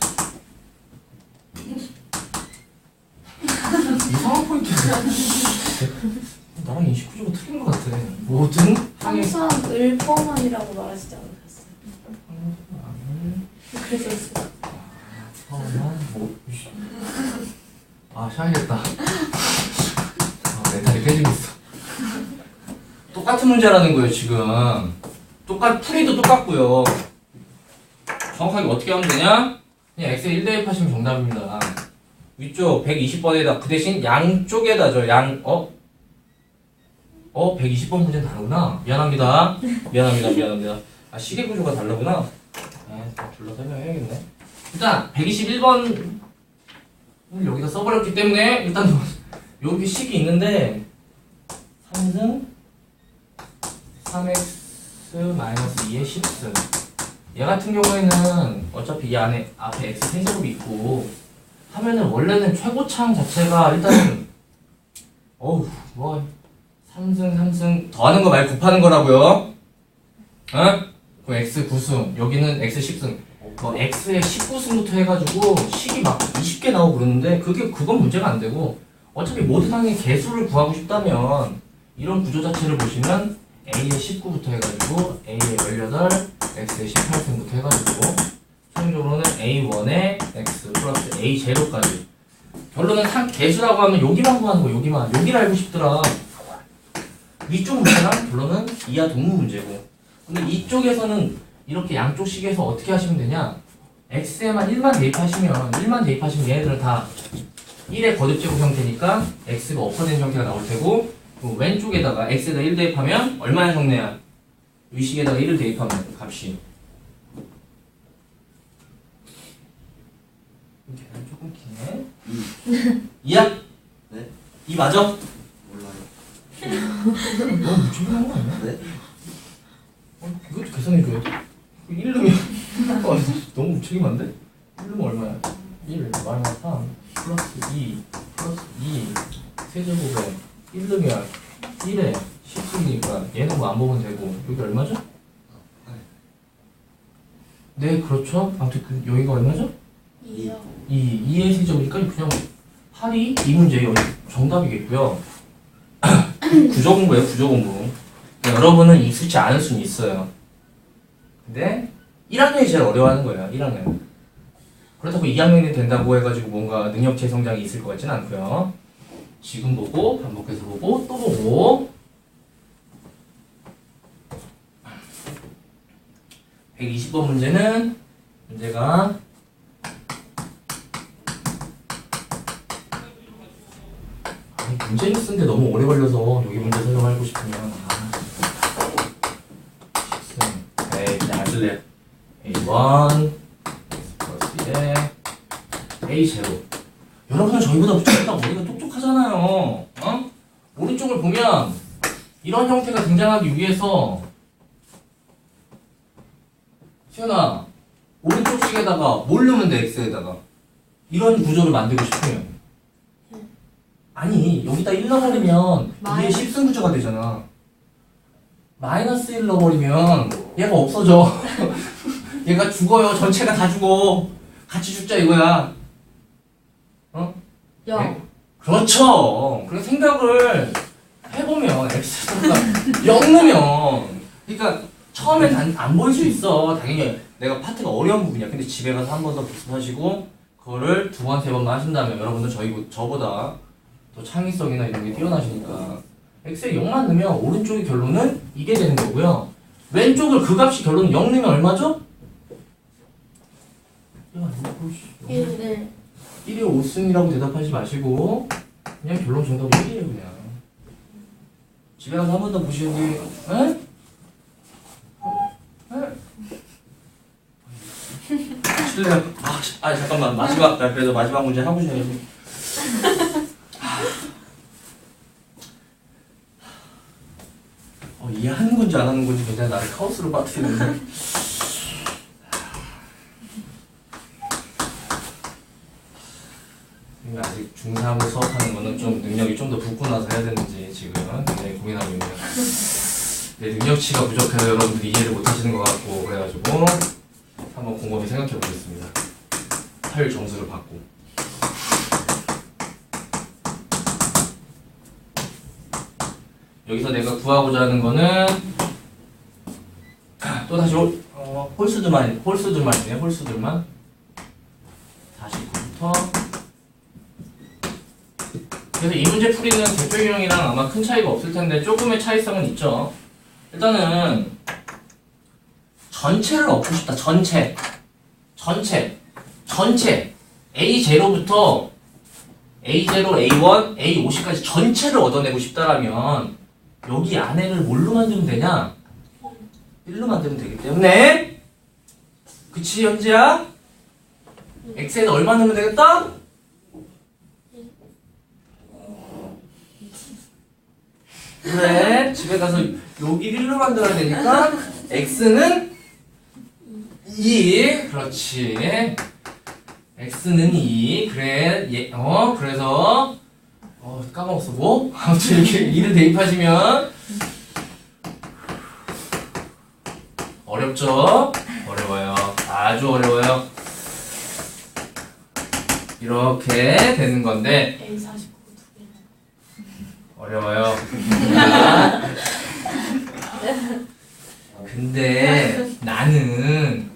이상한 포인트. 나랑 인식 구조가 틀린 것 같아. 모든 항상 을포함이라고 말하시지 않으셨어요? 그래서 샤이겠다. 멘탈이 깨지고 있어. 똑같은 문제라는 거예요 지금. 풀이도 똑같고요. 정확하게 어떻게 하면 되냐? 그냥 x에 1 대입하시면 정답입니다. 위쪽 120번에다 그 대신 양쪽에다 120번 문제는 다르구나. 미안합니다. 시계 구조가 다르구나. 둘러 설명해야겠네. 일단 121번을 여기다 써버렸기 때문에 일단 여기 식이 있는데 3승 3x-2의 10승 얘 같은 경우에는 어차피 이 앞에 x 세제곱이 있고 하면은 원래는 최고차항 자체가 일단은 3승 더하는 거 말고 곱하는 거라고요. 그럼 x 9승 여기는 x 10승 x에 19승부터 해가지고 식이 막 20개 나오고 그러는데 그건 문제가 안 되고 어차피 모든 항의 개수를 구하고 싶다면 이런 구조 자체를 보시면 a에 19부터 해가지고 a에 18, x의 18승부터 해가지고 최종적으로는 a1에 x 플러스 a0까지. 결론은 한 개수라고 하면 여기만 구하는 거, 여기만. 여기를 알고 싶더라. 위쪽 문제랑 결론은 이하 동문 문제고. 근데 이쪽에서는 이렇게 양쪽 식에서 어떻게 하시면 되냐? x에만 1만 대입하시면 얘네들은 다 1의 거듭제곱 형태니까 x가 업화된 형태가 나올 테고, 그리고 왼쪽에다가 x에다 1 대입하면 얼마의 형태야? 위식에다가 1을 대입하면 값이. 계산 조금 기네. 2야? 네? 2 맞아? 몰라요. 너무 무책임한 거 아니야? 네? 이것도 계산해줘야 돼? 1 넣으면 너무 무책임한데? 1 넣으면 얼마야? 1 마이너스 3 플러스 2 플러스 2 세제곱에 1 넣으면 1에 10이니까 얘는 뭐 안 보면 되고 여기 얼마죠? 네 그렇죠. 아무튼 여기가 얼마죠? 2요. 2의 세제곱이니까 그냥 8이 이 문제 여기 정답이겠고요. 구조 공부예요, 구조 공부. 여러분은 익숙치 않을 수는 있어요. 근데 1학년이 제일 어려워하는 거예요. 1학년. 그렇다고 2학년이 된다고 해가지고 뭔가 능력치 성장이 있을 것 같지는 않고요. 지금 보고 반복해서 보고 또 보고 120번 문제는 문제가 문제를 쓰는데 너무 오래 걸려서 여기 문제 설명하고 싶으면 에이 그냥 안 쓸래요. A1 플러스 1에 A0. 여러분은 저희보다 무척 머리가 똑똑하잖아요. 어? 오른쪽을 보면 이런 형태가 등장하기 위해서 시연아 오른쪽 식에다가 뭘 넣으면 돼? X에다가 이런 구조를 만들고 싶으면 아니 여기다 1 넣어버리면 위에 10승 구조가 되잖아. 마이너스 1 넣어버리면 얘가 없어져. 얘가 죽어요. 전체가 다 죽어. 같이 죽자 이거야. 어? 0. 네? 그렇죠. 그래서 생각을 해보면 X가 0 넣으면 그러니까 처음엔 안 보일 수 있어. 당연히 내가 파트가 어려운 부분이야. 근데 집에 가서 한 번 더 복습하시고 그거를 2번, 3번만 하신다면 여러분들 저보다 또 창의성이나 이런 게 뛰어나시니까 x에 0만 넣으면 오른쪽의 결론은 이게 되는 거고요. 왼쪽을 그 값이 결론은 0 넣으면 얼마죠? 1. 1이 5승이라고 대답하지 마시고 그냥 결론 정답이 1이에요 그냥. 집에 가서 한 번 더 보시는 게 에? 실례요. 잠깐만 마지막 그래도 마지막 문제 하고 싶어야지. 이해하는 건지 안 하는 건지 굉장히 나를 카오스로 빠뜨리는데. 아직 중3을 수업하는 거는 좀 능력이 좀 더 붙고 나서 해야 되는지 지금 굉장히 고민하고 있네요. 내 능력치가 부족해서 여러분들이 이해를 못 하시는 것 같고 그래가지고 한번 곰곰이 생각해 보겠습니다. 할 점수를 받고. 여기서 내가 구하고자 하는 거는 또 다시 홀수들만 있네요. 홀수들만 49부터. 그래서 이 문제 풀이는 대표 유형이랑 아마 큰 차이가 없을 텐데 조금의 차이성은 있죠. 일단은 전체를 얻고 싶다. 전체 A0부터 A0, A1, A50까지 전체를 얻어내고 싶다라면 여기 안에를 뭘로 만들면 되냐? 1로 만들면 되기 때문에 그치 현지야? X에는 얼마 넣으면 되겠다? 그래 집에 가서 여기 1로 만들어야 되니까 X는 2 그렇지 X는 2 그래 그래서 까먹었어 뭐? 아무튼 이렇게 2를 대입하시면 어렵죠? 어려워요 아주 어려워요 이렇게 되는 건데 A49 2개. 어려워요 근데 나는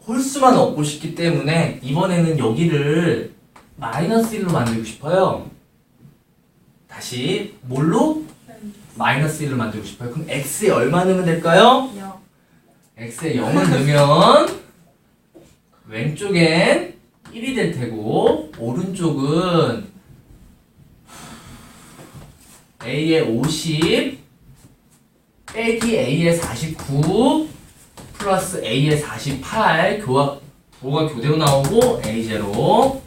홀수만 얻고 싶기 때문에 이번에는 여기를 마이너스 1로 만들고 싶어요. 다시 뭘로? 마이너스 1로 만들고 싶어요. 그럼 x에 얼마 넣으면 될까요? 0. x에 0을 넣으면 왼쪽엔 1이 될 테고 오른쪽은 a에 50 빼기 a에 49 플러스 a에 48 도가 교대로 나오고 a0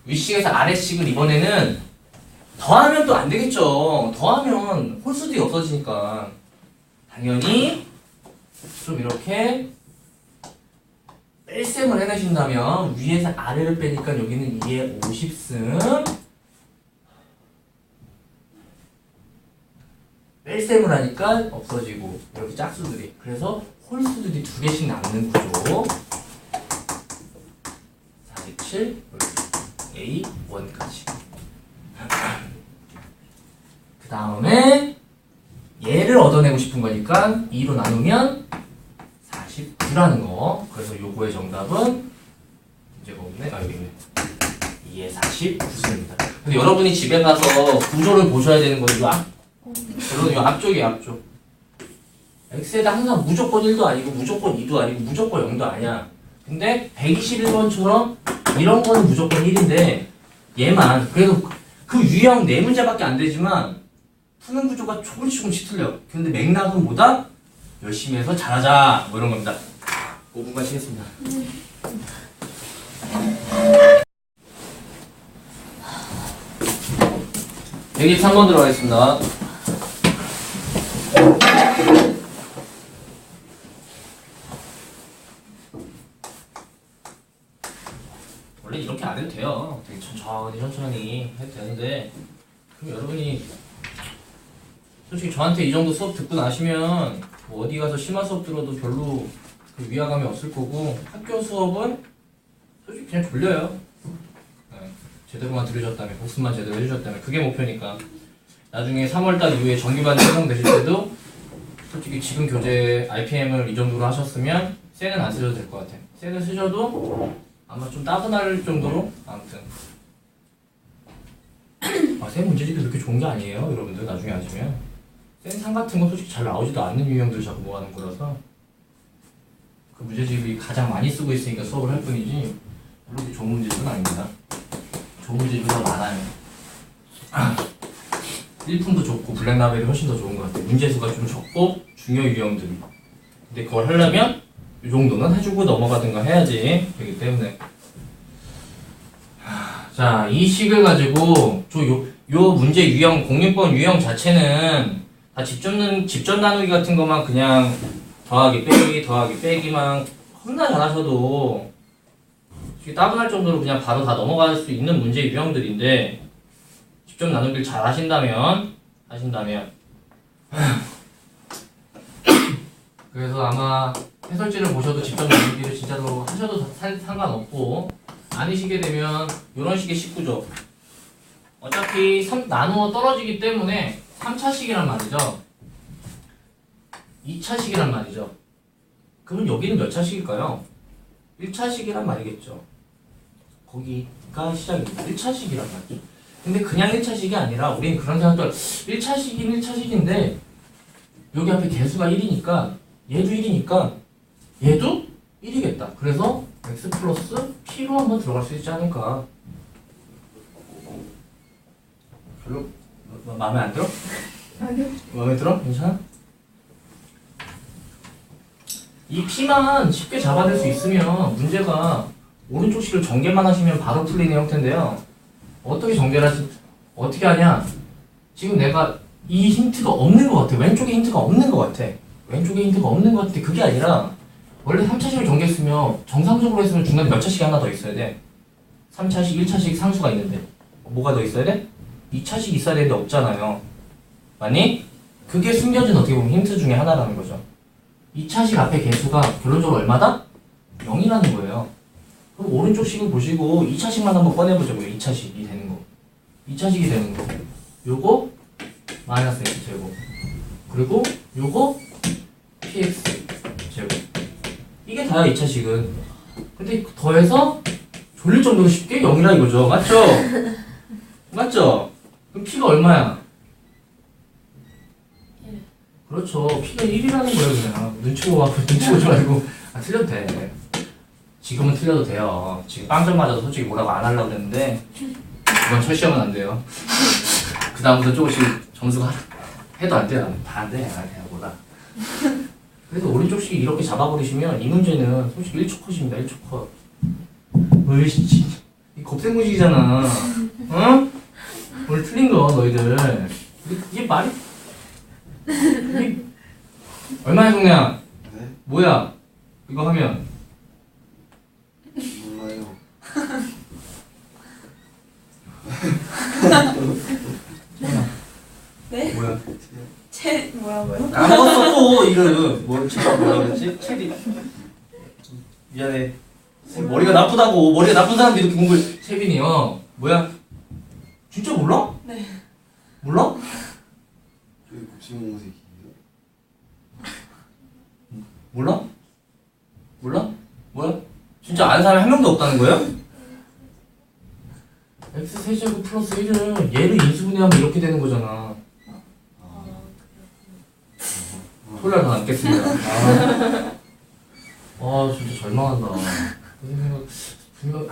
윗식에서 아래식을 이번에는 더하면 또 안 되겠죠. 더하면 홀수들이 없어지니까 당연히 좀 이렇게 뺄셈을 해내신다면 위에서 아래를 빼니까 여기는 2에 50승 뺄셈을 하니까 없어지고 이렇게 짝수들이 그래서 홀수들이 두 개씩 남는 구조 47 A1까지 그 다음에 얘를 얻어내고 싶은 거니까 2로 나누면 49라는 거 그래서 요거의 정답은 문제가 없네 여기 있네 2에 49승입니다 근데 여러분이 집에 가서 구조를 보셔야 되는 거죠 물론 이 앞쪽이에요 앞쪽 x에다 항상 무조건 1도 아니고 무조건 2도 아니고 무조건 0도 아니야 근데 121번처럼 이런 거는 무조건 1인데 얘만 그래도 그 유형 4문제밖에 안 되지만 푸는 구조가 조금씩 틀려 근데 맥락은 뭐다? 열심히 해서 잘하자 뭐 이런 겁니다 5분간 쉬겠습니다 123번 들어가겠습니다 원래 이렇게 안 해도 돼요. 되게 천천히 해도 되는데 그럼 여러분이 솔직히 저한테 이 정도 수업 듣고 나시면 뭐 어디 가서 심화 수업 들어도 별로 그 위화감이 없을 거고 학교 수업은 솔직히 그냥 졸려요. 네, 제대로만 들으셨다면 복습만 제대로 해주셨다면 그게 목표니까 나중에 3월달 이후에 정규반 채용되실 때도 솔직히 지금 교재 RPM을 이 정도로 하셨으면 셀은 안 쓰셔도 될 것 같아요. 셀을 쓰셔도 아마 좀 따분할 정도로 아무튼 셀 문제집이 그렇게 좋은 게 아니에요 여러분들 나중에 아시면 센상 같은 거 솔직히 잘 나오지도 않는 유형들 자꾸 모아놓은 거라서 그 문제집이 가장 많이 쓰고 있으니까 수업을 할 뿐이지 물론 좋은 문제집은 아닙니다 좋은 문제집이 더 많아요 1품도 좋고 블랙라벨이 훨씬 더 좋은 것 같아요 문제수가 좀 적고 중요 유형들이 근데 그걸 하려면 이 정도는 해주고 넘어가든가 해야지 되기 때문에 자, 이 식을 가지고 요 문제 유형 공립번 유형 자체는 다 직접 나누기 같은 것만 그냥 더하기 빼기만 겁나 잘하셔도 따분할 정도로 그냥 바로 다 넘어갈 수 있는 문제 유형들인데 직접 나누기를 잘 하신다면 그래서 아마 해설지를 보셔도 직접 나누기를 진짜로 하셔도 상관없고 아니시게 되면 이런 식의 식구죠. 어차피 나누어 떨어지기 때문에 3차식이란 말이죠. 2차식이란 말이죠. 그러면 여기는 몇 차식일까요? 1차식이란 말이겠죠. 거기가 시작입니다. 1차식이란 말이죠. 근데 그냥 1차식이 아니라 우리는 그런 생각을 1차식이긴 1차식인데 여기 앞에 개수가 1이니까 얘도 1이니까 얘도 1이겠다. 그래서 x 플러스 p로 한번 들어갈 수 있지 않을까. 별로 마음에 안 들어? 아니요. 마음에 들어? 괜찮아? 이 p만 쉽게 잡아낼 수 있으면 문제가 오른쪽 식을 전개만 하시면 바로 풀리는 형태인데요. 어떻게 어떻게 하냐? 지금 내가 이 힌트가 없는 것 같아. 왼쪽에 힌트가 없는 것 같아. 그게 아니라 원래 3차식을 전개했으면 정상적으로 했으면 중간에 몇 차식이 하나 더 있어야 돼. 3차식, 1차식 상수가 있는데 뭐가 더 있어야 돼? 2차식 있어야 되는데 없잖아요. 맞니? 그게 숨겨진 어떻게 보면 힌트 중에 하나라는 거죠. 2차식 앞에 개수가 결론적으로 얼마다? 0이라는 거예요. 그럼 오른쪽 식을 보시고 2차식만 한번 꺼내보자고요. 2차식이 되는 거. 2차식이 되는 거. 요거 마이너스 x 제곱. 그리고 요거 px 제곱. 이게 다야 2차식은. 근데 더해서 졸릴 정도로 쉽게 0이라 이거죠. 맞죠? 맞죠? 그럼 p가 얼마야? 그렇죠. p가 1이라는 거예요. 그냥 눈치 보고 눈치 보지 말고. 아, 틀려도 돼. 지금은 틀려도 돼요. 지금 빵점 맞아도 솔직히 뭐라고 안 하려고 그랬는데 이번 첫 시험은 안 돼요. 그 다음부터 조금씩 점수가 해도 안 돼요. 다 안 돼. 아, 그냥 뭐라. 그래서 오른쪽씩 이렇게 잡아버리시면 이 문제는 솔직히 1초 컷입니다. 1초 컷. 으이씨, 이 곱셈공식이잖아. 어? 오늘 틀린 거 너희들. 이게 말이? 이게 얼마야 동네야? 네? 뭐야? 이거 하면 몰라요. 네? 뭐야? 뭐라고요? 까먹었어 또 이름. 뭐 뭐라 그랬지? 체리. 미안해. 머리가 나쁘다고. 머리가 나쁜 사람도 이렇게 공부를. 채빈이요. 뭐야? 진짜 몰라? 네. 몰라? 저기 곱셈공식이에요? 몰라? 몰라? 뭐야? 진짜 아는 사람이 한 명도 없다는 거야? x 세제곱 플러스 1은 얘를 인수분해하면 이렇게 되는 거잖아. 토요일 다 앉겠습니다. 진짜 절망한다. 분명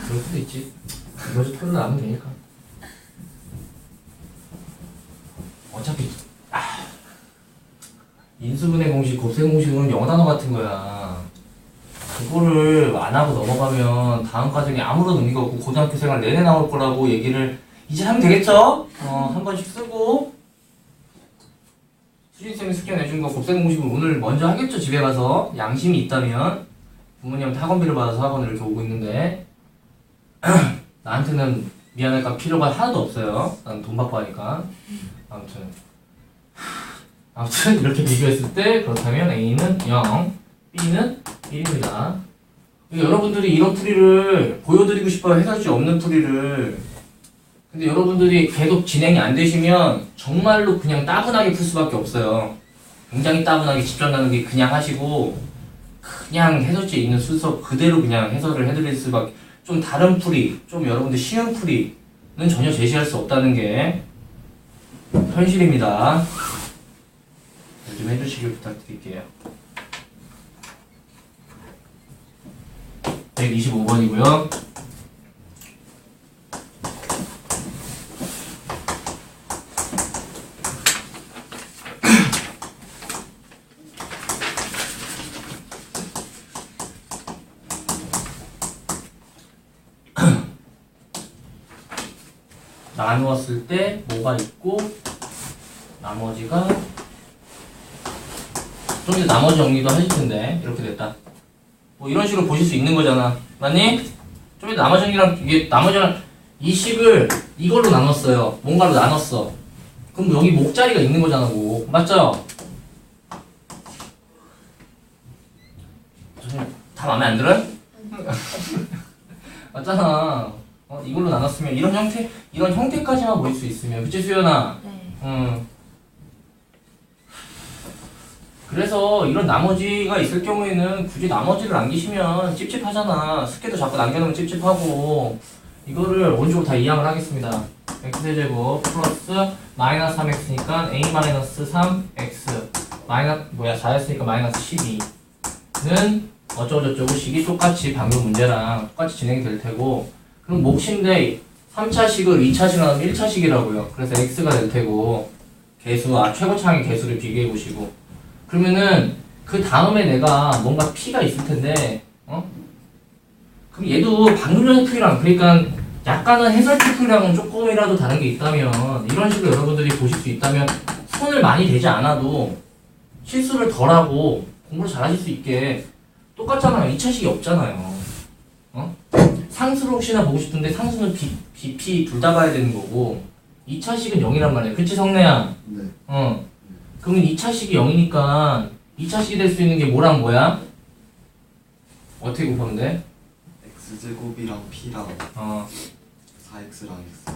그럴 수도 있지. 이거지 토요일 날 하면 되니까. 어차피 인수분해 공식, 곱셈 공식은 영어 단어 같은 거야. 그거를 안 하고 넘어가면 다음 과정에 아무런 의미가 없고 고등학교 생활 내내 나올 거라고 얘기를 이제 하면 되겠죠? 한 번씩 쓰고 수진쌤이 숙제내준 거 곱셈 공식을 오늘 먼저 하겠죠? 집에 가서 양심이 있다면 부모님한테 학원비를 받아서 학원을 이렇게 오고 있는데 나한테는 미안할까 필요가 하나도 없어요. 난 돈 받고 하니까. 아무튼 이렇게 비교했을 때 그렇다면 A는 0, B는 1입니다. 여러분들이 이런 풀이를 보여드리고 싶어요. 해설지 없는 풀이를. 근데 여러분들이 계속 진행이 안 되시면 정말로 그냥 따분하게 풀 수밖에 없어요. 굉장히 따분하게 집전 나누기 그냥 하시고 그냥 해설지에 있는 순서 그대로 그냥 해설을 해드릴 수밖에. 좀 다른 풀이, 좀 여러분들 쉬운 풀이는 전혀 제시할 수 없다는 게 현실입니다. 좀 해주시길 부탁드릴게요. 125번이고요. 나누었을 때 뭐가 있고 나머지가 좀 이제 나머지 정리도 하실 텐데 이렇게 됐다. 뭐 이런 식으로 보실 수 있는 거잖아. 맞니? 좀 이제 나머지 정리랑 이게 나머지랑 이 식을 이걸로 나눴어요. 뭔가로 나눴어. 그럼 여기 목자리가 있는 거잖아. 뭐. 맞죠? 다 마음에 안 들어요? 맞잖아. 이걸로 나눴으면 이런 형태까지만 보일 수 있으면. 그치 수연아? 네. 그래서 이런 나머지가 있을 경우에는 굳이 나머지를 남기시면 찝찝하잖아. 스케도 자꾸 남겨놓으면 찝찝하고. 이거를 오른쪽으로 다 이항을 하겠습니다. x제곱 플러스 마이너스 3x니까 a 마이너스 3x 마이너스 4였으니까 마이너스 12는 어쩌고저쩌고 식이 똑같이 방금 문제랑 똑같이 진행이 될 테고. 그럼 몫인데 3차식을 2차식 나누면 1차식이라고요. 그래서 x가 될 테고 개수, 최고차항의 개수를 비교해 보시고. 그러면은 그 다음에 내가 뭔가 p가 있을 텐데, 그럼 얘도 방금 전에 풀이랑 그러니까 약간은 해설지 풀이랑은 조금이라도 다른 게 있다면 이런 식으로 여러분들이 보실 수 있다면 손을 많이 대지 않아도 실수를 덜하고 공부를 잘하실 수 있게 똑같잖아요. 2차식이 없잖아요. 상수를 혹시나 보고 싶은데 상수는 B, P 둘 다 봐야 되는 거고 2차식은 0이란 말이야. 그치 성래야? 네. 그러면 2차식이 0이니까 2차식이 될 수 있는 게 뭐랑 뭐야? 어떻게 곱하면 돼? x제곱이랑 p랑 4x랑 x.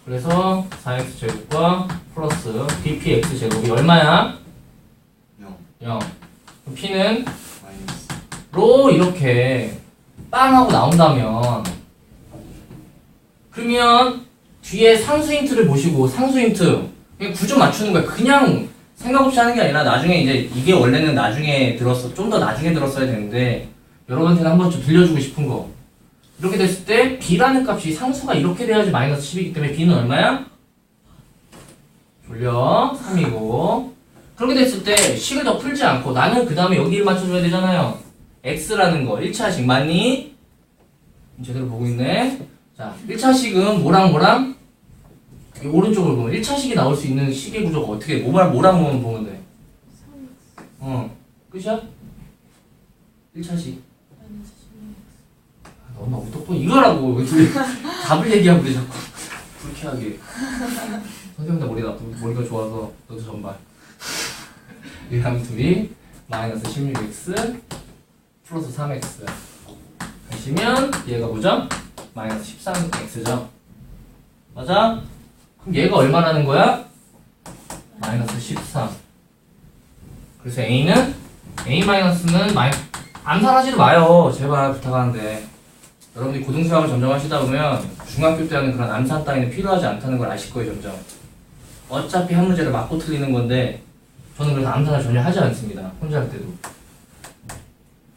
그래서 4x제곱과 플러스 bpx제곱이 얼마야? 0 0. 그럼 p는 마이너스 로 이렇게 빵 하고 나온다면 그러면 뒤에 상수 힌트를 보시고 상수 힌트 그냥 구조 맞추는 거야. 그냥 생각 없이 하는 게 아니라 나중에 이제 이게 원래는 나중에 들었어. 좀 더 나중에 들었어야 되는데 여러분한테는 한 번쯤 들려주고 싶은 거. 이렇게 됐을 때 b라는 값이 상수가 이렇게 돼야지 마이너스 10이기 때문에 b는 얼마야? 졸려 3이고 그렇게 됐을 때 식을 더 풀지 않고 나는 그 다음에 여기를 맞춰줘야 되잖아요. x라는 거 1차식 맞니? 제대로 보고 있네. 자 1차식은 뭐랑 여기 오른쪽으로 보면 1차식이 나올 수 있는 식의 구조가 어떻게 뭐랑 보면 돼? 끝이야? 1차식 너무 똑똑해 이거라고 답을 얘기하고 그래 자꾸 불쾌하게 선생님들 머리가 좋아서 너도 전발 1, 2이 마이너스 16x 플러스 3x 하시면 얘가 뭐죠? 마이너스 13x죠 맞아? 그럼 얘가 얼마라는 거야? 마이너스 13 그래서 a는 a-는 암산하지도 마요 제발 부탁하는데 여러분들이 고등수학을 점점 하시다 보면 중학교 때 하는 그런 암산 따위는 필요하지 않다는 걸 아실 거예요 점점 어차피 한 문제를 맞고 틀리는 건데 저는 그래서 암산을 전혀 하지 않습니다 혼자 할 때도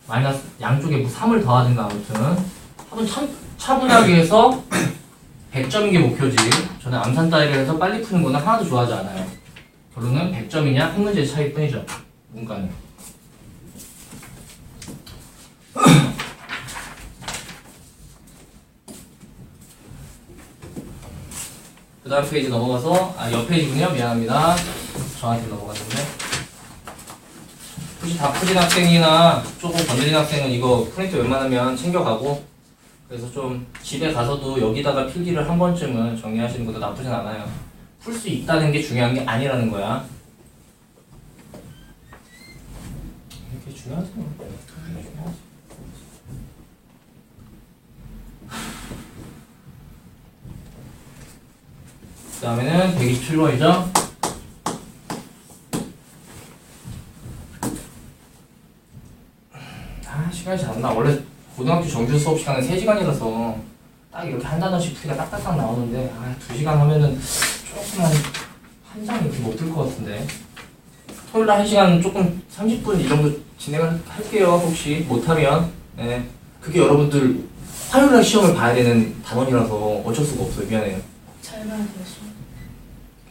마이너스 양쪽에 뭐 3을 더하든가 아무튼 한번 차분하게 해서 100점인 게 목표지 저는 암산 따위를 해서 빨리 푸는 거는 하나도 좋아하지 않아요 결론은 100점이냐 한 문제의 차이일 뿐이죠 문과는 그 다음 페이지 넘어가서 옆 페이지군요 미안합니다 저한테 넘어갔는데 굳이 다 푸진 학생이나 조금 건드린 학생은 이거 프린트 웬만하면 챙겨가고 그래서 좀 집에 가서도 여기다가 필기를 한 번쯤은 정리하시는 것도 나쁘진 않아요 풀 수 있다는 게 중요한 게 아니라는 거야 이렇게 중요하지 그 다음에는 127번이죠 시간이 잘 안 나. 원래 고등학교 정규 수업 시간은 3시간이라서 딱 이렇게 한 단원씩 풀이가 딱딱딱 나오는데 2시간 하면은 조금만 한 장 이렇게 못 들 것 같은데 토요일날 1시간 조금 30분 이 정도 진행을 할게요. 혹시 못하면 네. 그게 여러분들 화요일날 시험을 봐야 되는 단원이라서 어쩔 수가 없어요. 미안해요. 잘 봐야 돼요.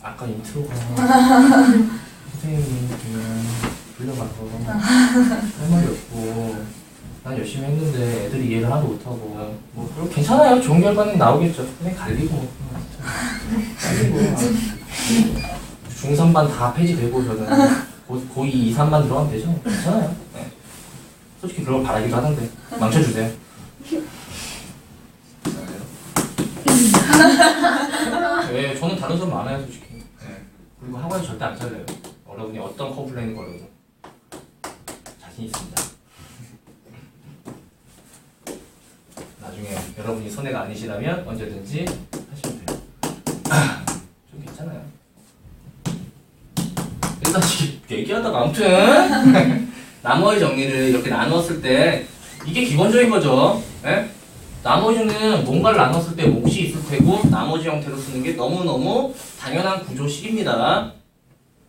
아까 인트로가 선생님이 그냥 불려가서 할 말이 없고 난 열심히 했는데 애들이 이해를 하나도 못하고 뭐 그럼 괜찮아요. 좋은 결과는 나오겠죠. 그냥 갈리고 중3반 다 폐지되고 저는 고2, 2, 3반 들어가면 되죠. 괜찮아요. 네. 솔직히 그런 걸 바라기도 하던데 망쳐주세요. 네, 저는 다른 사람 많아요 솔직히. 네. 그리고 학원에 절대 안 잘려요. 여러분이 어떤 컴플레인을 걸어도 자신 있습니다. 나중에 여러분이 손해가 아니시라면 언제든지 하시면 돼요. 좀 괜찮아요. 일단 얘기하다가 아무튼 나머지 정리를 이렇게 나눴을 때 이게 기본적인 거죠. 네? 나머지는 뭔가를 나눴을 때 몫이 있을 테고 나머지 형태로 쓰는 게 너무너무 당연한 구조식입니다.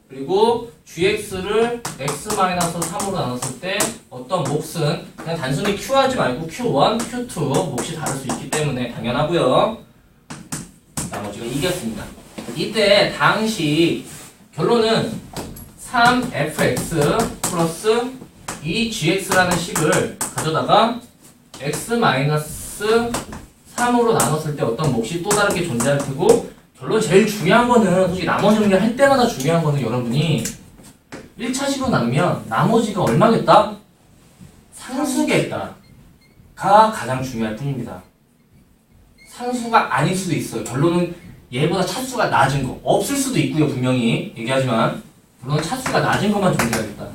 그리고 gx를 x-3으로 나눴을 때 어떤 몫은 그냥 단순히 q 하지 말고 q1, q2 몫이 다를 수 있기 때문에 당연하고요. 나머지가 이겼습니다. 이때 당시 결론은 3fx 플러스 2gx라는 식을 가져다가 x-3으로 나눴을 때 어떤 몫이 또 다르게 존재할 테고 결론 제일 중요한 거는 솔직히 나머지 정리를 할 때마다 중요한 거는 여러분이 1차식으로 나누면 나머지가 얼마겠다? 상수겠다가 가장 중요할 뿐입니다. 상수가 아닐 수도 있어요. 결론은 얘보다 차수가 낮은 거 없을 수도 있고요. 분명히 얘기하지만 물론 차수가 낮은 것만 정리하겠다.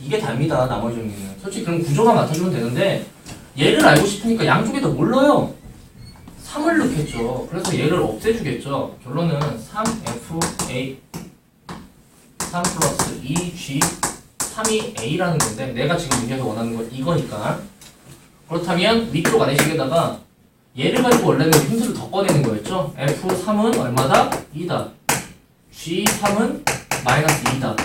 이게 답니다. 나머지 정리는 솔직히 그럼 구조만 맡아주면 되는데 얘를 알고 싶으니까 양쪽에 다 몰라요. 3을 넣겠죠. 그래서 얘를 없애주겠죠. 결론은 3FA 3 플러스 2G 3이 A라는 건데 내가 지금 문제에서 원하는 건 이거니까. 그렇다면 위쪽 안에식에다가 얘를 가지고 원래는 힌트를 더 꺼내는 거였죠. F3은 얼마다? 2다. G3은 마이너스 2다.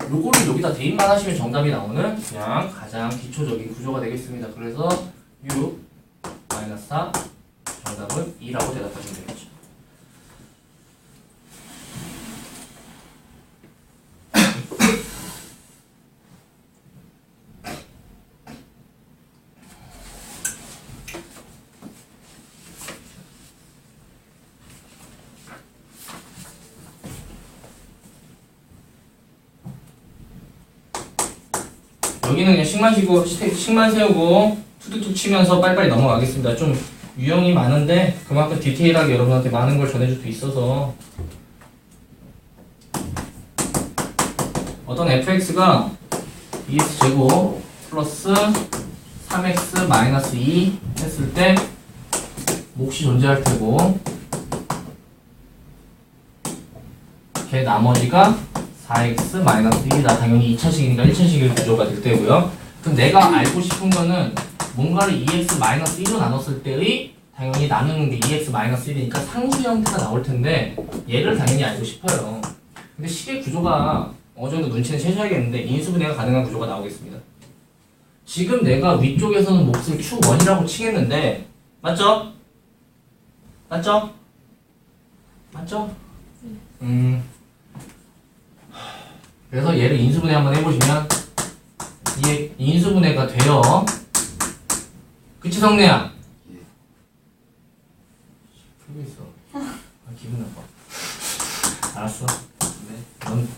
요거를 여기다 대입만 하시면 정답이 나오는 그냥 가장 기초적인 구조가 되겠습니다. 그래서 6 마이너스 4 정답은 2라고 대답하시면 되겠죠. 여기는 그냥 식만 세우고 툭툭툭 치면서 빨리빨리 넘어가겠습니다. 좀 유형이 많은데 그만큼 디테일하게 여러분한테 많은 걸 전해줄 수 있어서 어떤 fx가 2x제곱 플러스 3x 마이너스 2 했을 때 몫이 존재할 테고 걔 나머지가 4x 마이너스 1이다. 당연히 2차식이니까 1차식의 구조가 될 때고요. 그럼 내가 알고 싶은 거는 뭔가를 2x 마이너스 1로 나눴을 때의 당연히 나누는 게 2x 마이너스 1이니까 상수 형태가 나올 텐데 얘를 당연히 알고 싶어요. 근데 식의 구조가 어느 정도 눈치는 채셔야겠는데 인수분해가 가능한 구조가 나오겠습니다. 지금 내가 위쪽에서는 몫을 Q1이라고 치겠는데 맞죠? 맞죠? 맞죠? 그래서 얘를 인수분해 한번 해보시면 이게 인수분해가 돼요. 그치 성래야? 예. 풀고 있어. 아, 기분 나빠. 알았어. 네. 넌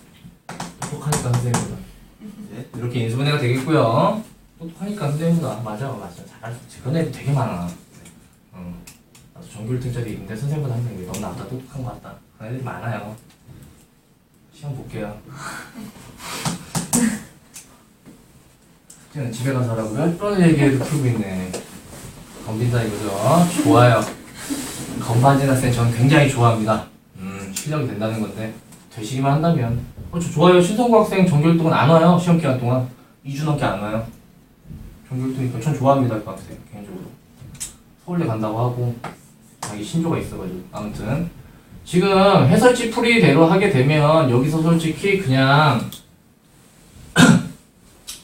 똑똑하니까 선생님보다. 예. 이렇게 인수분해가 되겠고요. 똑똑하니까 선생님보다. 맞아. 잘할 수 있지. 그런 애들 되게 많아. 나도 전교 1등짜리 있는데 선생님보다 한 명이 너무 나보다 똑똑한 것 같다. 그런 애들이 많아요. 시험 볼게요. 그냥 집에 가서 하라고요? 뻔한 얘기해도 풀고 있네. 건빈다 이거죠. 좋아요. 건반지나 쌤 저는 굉장히 좋아합니다. 실력이 된다는 건데 되시기만 한다면 저 좋아요. 신성구 학생 정규일동은 안 와요. 시험 기간 동안 2주 넘게 안 와요. 정규일동이니까 전 좋아합니다. 그 학생 개인적으로. 서울대 간다고 하고 자기 신조가 있어가지고 아무튼 지금 해설지 풀이대로 하게 되면 여기서 솔직히 그냥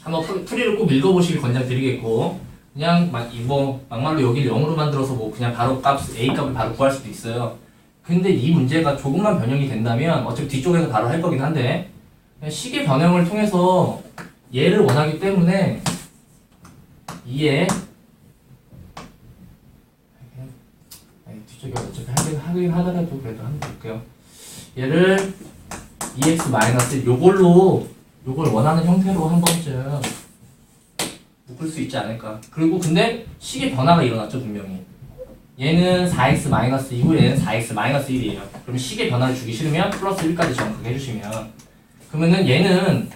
한번 풀이를 꼭 읽어보시길 권장드리겠고 그냥 막말로 여기를 0으로 만들어서 뭐 그냥 바로 A 값을 바로 구할 수도 있어요. 근데 이 문제가 조금만 변형이 된다면 어차피 뒤쪽에서 바로 할 거긴 한데 식의 변형을 통해서 얘를 원하기 때문에 2에 뒤쪽에 어차피 하긴 하더라도 그래도 한번 볼게요. 얘를 2x- 요걸 원하는 형태로 한 번쯤 묶을 수 있지 않을까. 그리고 근데 식의 변화가 일어났죠 분명히. 얘는 4x-2고 얘는 4x-1이에요. 그럼 식의 변화를 주기 싫으면 플러스 1까지 정확하게 해주시면 그러면은 얘는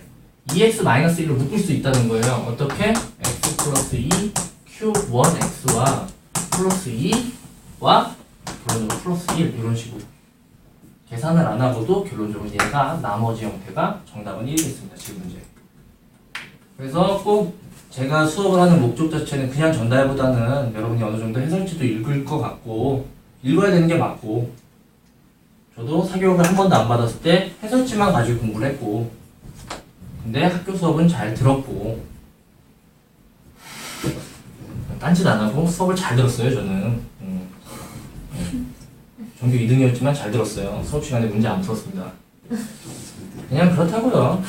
2x-1로 묶을 수 있다는 거예요. 어떻게? x 플러스 2 q1x와 플러스 2와 결론적으로 플러스 1 이런 식으로 계산을 안 하고도 결론적으로 얘가 나머지 형태가 정답은 1이겠습니다. 지금 문제. 그래서 꼭 제가 수업을 하는 목적 자체는 그냥 전달보다는 여러분이 어느 정도 해설지도 읽을 것 같고 읽어야 되는 게 맞고 저도 사교육을 한 번도 안 받았을 때 해설지만 가지고 공부를 했고 근데 학교 수업은 잘 들었고 딴짓 안 하고 수업을 잘 들었어요 저는. 전교 2등이었지만 잘 들었어요. 수업 시간에 문제 안 풀었습니다. 그냥 그렇다고요.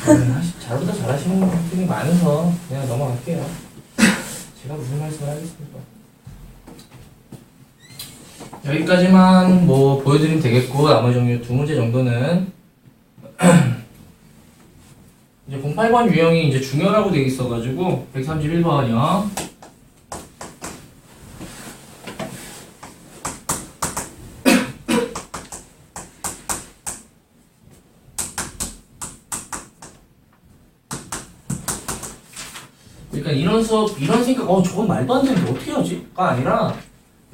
잘보다 잘하시는 분들이 많아서 그냥 넘어갈게요. 제가 무슨 말씀을 하겠습니까? 여기까지만 뭐 보여드리면 되겠고 나머지 종류 2문제 정도는 이제 08번 유형이 이제 중요라고 되어 있어가지고 131번이요. 그러니까 이런 수업, 이런 생각, 저건 말도 안 되는데 어떻게 하지?가 아니라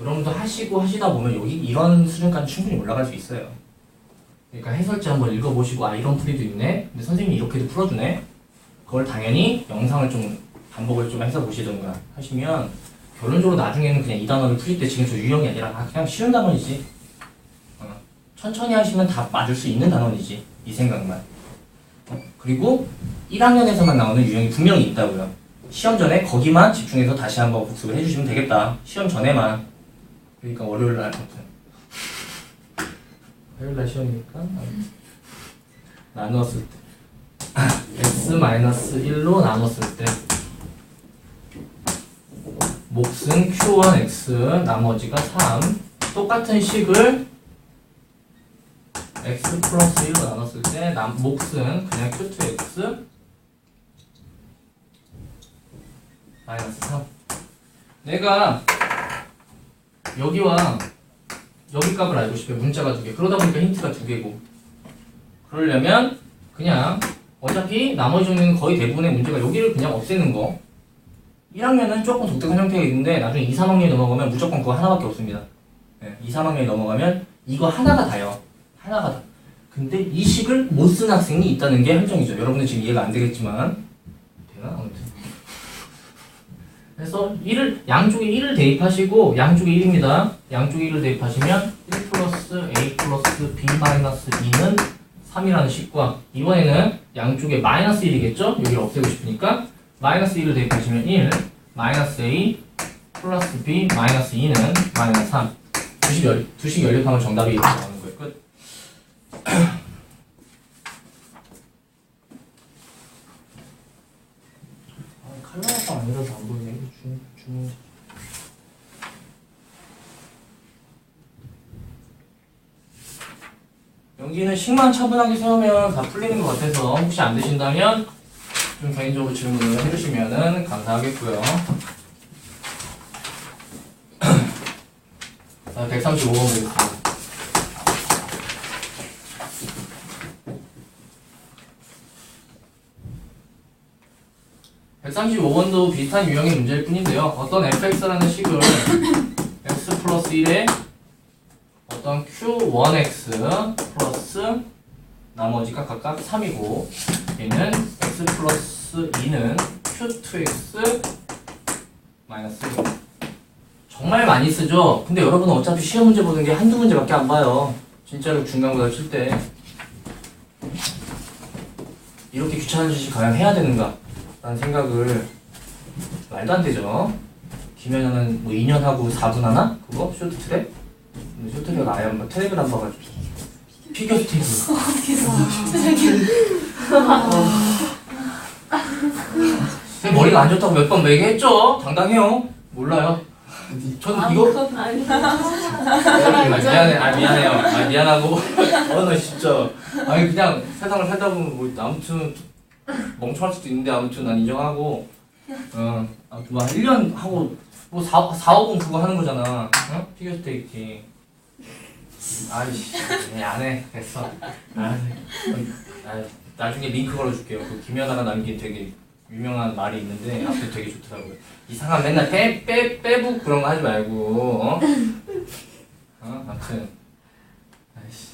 여러분도 하시다 보면 여기 이런 수준까지 충분히 올라갈 수 있어요. 그러니까 해설지 한번 읽어보시고 아 이런 풀이도 있네. 근데 선생님이 이렇게도 풀어주네. 그걸 당연히 영상을 좀 반복을 좀 해서 보시던가 하시면 결론적으로 나중에는 그냥 이 단어를 풀 때 지금 저 유형이 아니라 아 그냥 쉬운 단어이지. 천천히 하시면 다 맞을 수 있는 단어이지. 이 생각만. 그리고 1학년에서만 나오는 유형이 분명히 있다고요. 시험 전에 거기만 집중해서 다시 한번 복습을 해주시면 되겠다. 시험 전에만. 그러니까 월요일날 아무튼 화요일날 시험이니까 나누었을 때 x-1로 나눴을 때 몫은 q1x 나머지가 3 똑같은 식을 x 플러스 1로 나눴을 때 몫은 그냥 q2x 마이너스 3 내가 여기와 여기 값을 알고 싶어요. 문자가 2개. 그러다 보니까 힌트가 2개고 그러려면 그냥 어차피 나머지 종류는 거의 대부분의 문제가 여기를 그냥 없애는 거 1학년은 조금 독특한 형태가 있는데 나중에 2, 3학년이 넘어가면 무조건 그거 하나밖에 없습니다. 네, 2, 3학년이 넘어가면 이거 하나가 다요. 하나가 다. 근데 이 식을 못 쓴 학생이 있다는 게 함정이죠. 여러분들 지금 이해가 안 되겠지만 되나? 아무튼 그래서 양쪽에 1을 대입하시고 양쪽에 1입니다. 양쪽에 1을 대입하시면 1 플러스 a 플러스 b 마이너스 2는 3이라는 식과 이번에는 양쪽에 마이너스 1이겠죠? 여기를 없애고 싶으니까 마이너스 1을 대입하시면 1 마이너스 a 플러스 b 마이너스 2는 마이너스 3 두식 연립하면 정답이 이렇게 나오는 거예요. 끝. 칼라가 아니라서 안 보이네. 여기는 식만 차분하게 세우면 다 풀리는 것 같아서 혹시 안 되신다면 좀 개인적으로 질문을 해주시면 감사하겠고요. 135번 보겠습니다. (135번도) 비슷한 유형의 문제일 뿐인데요. 어떤 fx라는 식을 x 플러스 1에 어떤 q1x 플러스 나머지가 각각 3이고 얘는 x 플러스 2는 q2x 마이너스 1 정말 많이 쓰죠? 근데 여러분은 어차피 시험 문제 보는 게 한두 문제밖에 안 봐요. 진짜로 중간고사 칠 때 이렇게 귀찮은 짓이 과연 해야 되는가 라는 생각을 말도 안 되죠. 김연아는 뭐 2년 하고 4분 하나? 그거? 쇼트트랙? 근데 쇼트트랙 아예 한번 트랙을 안 봐가지고 피겨스틱 머리가 안 좋다고 몇 번 얘기했죠? 당당해요. 몰라요. 저는 이거 미안해. 미안해요. 미안하고 나 진짜 그냥 세상을 살다 보면 뭐 아무튼 멍청할 수도 있는데 아무튼 난 인정하고 아무튼 뭐 1년 하고 뭐 4, 5분 그거 하는 거잖아. 피겨스테이킹. 아이씨 안 해. 됐어. 나중에 링크 걸어줄게요. 그 김연아가 남긴 되게 유명한 말이 있는데 앞에 되게 좋더라고요. 이상한 맨날 빼북 그런 거 하지 말고 아무튼 아이씨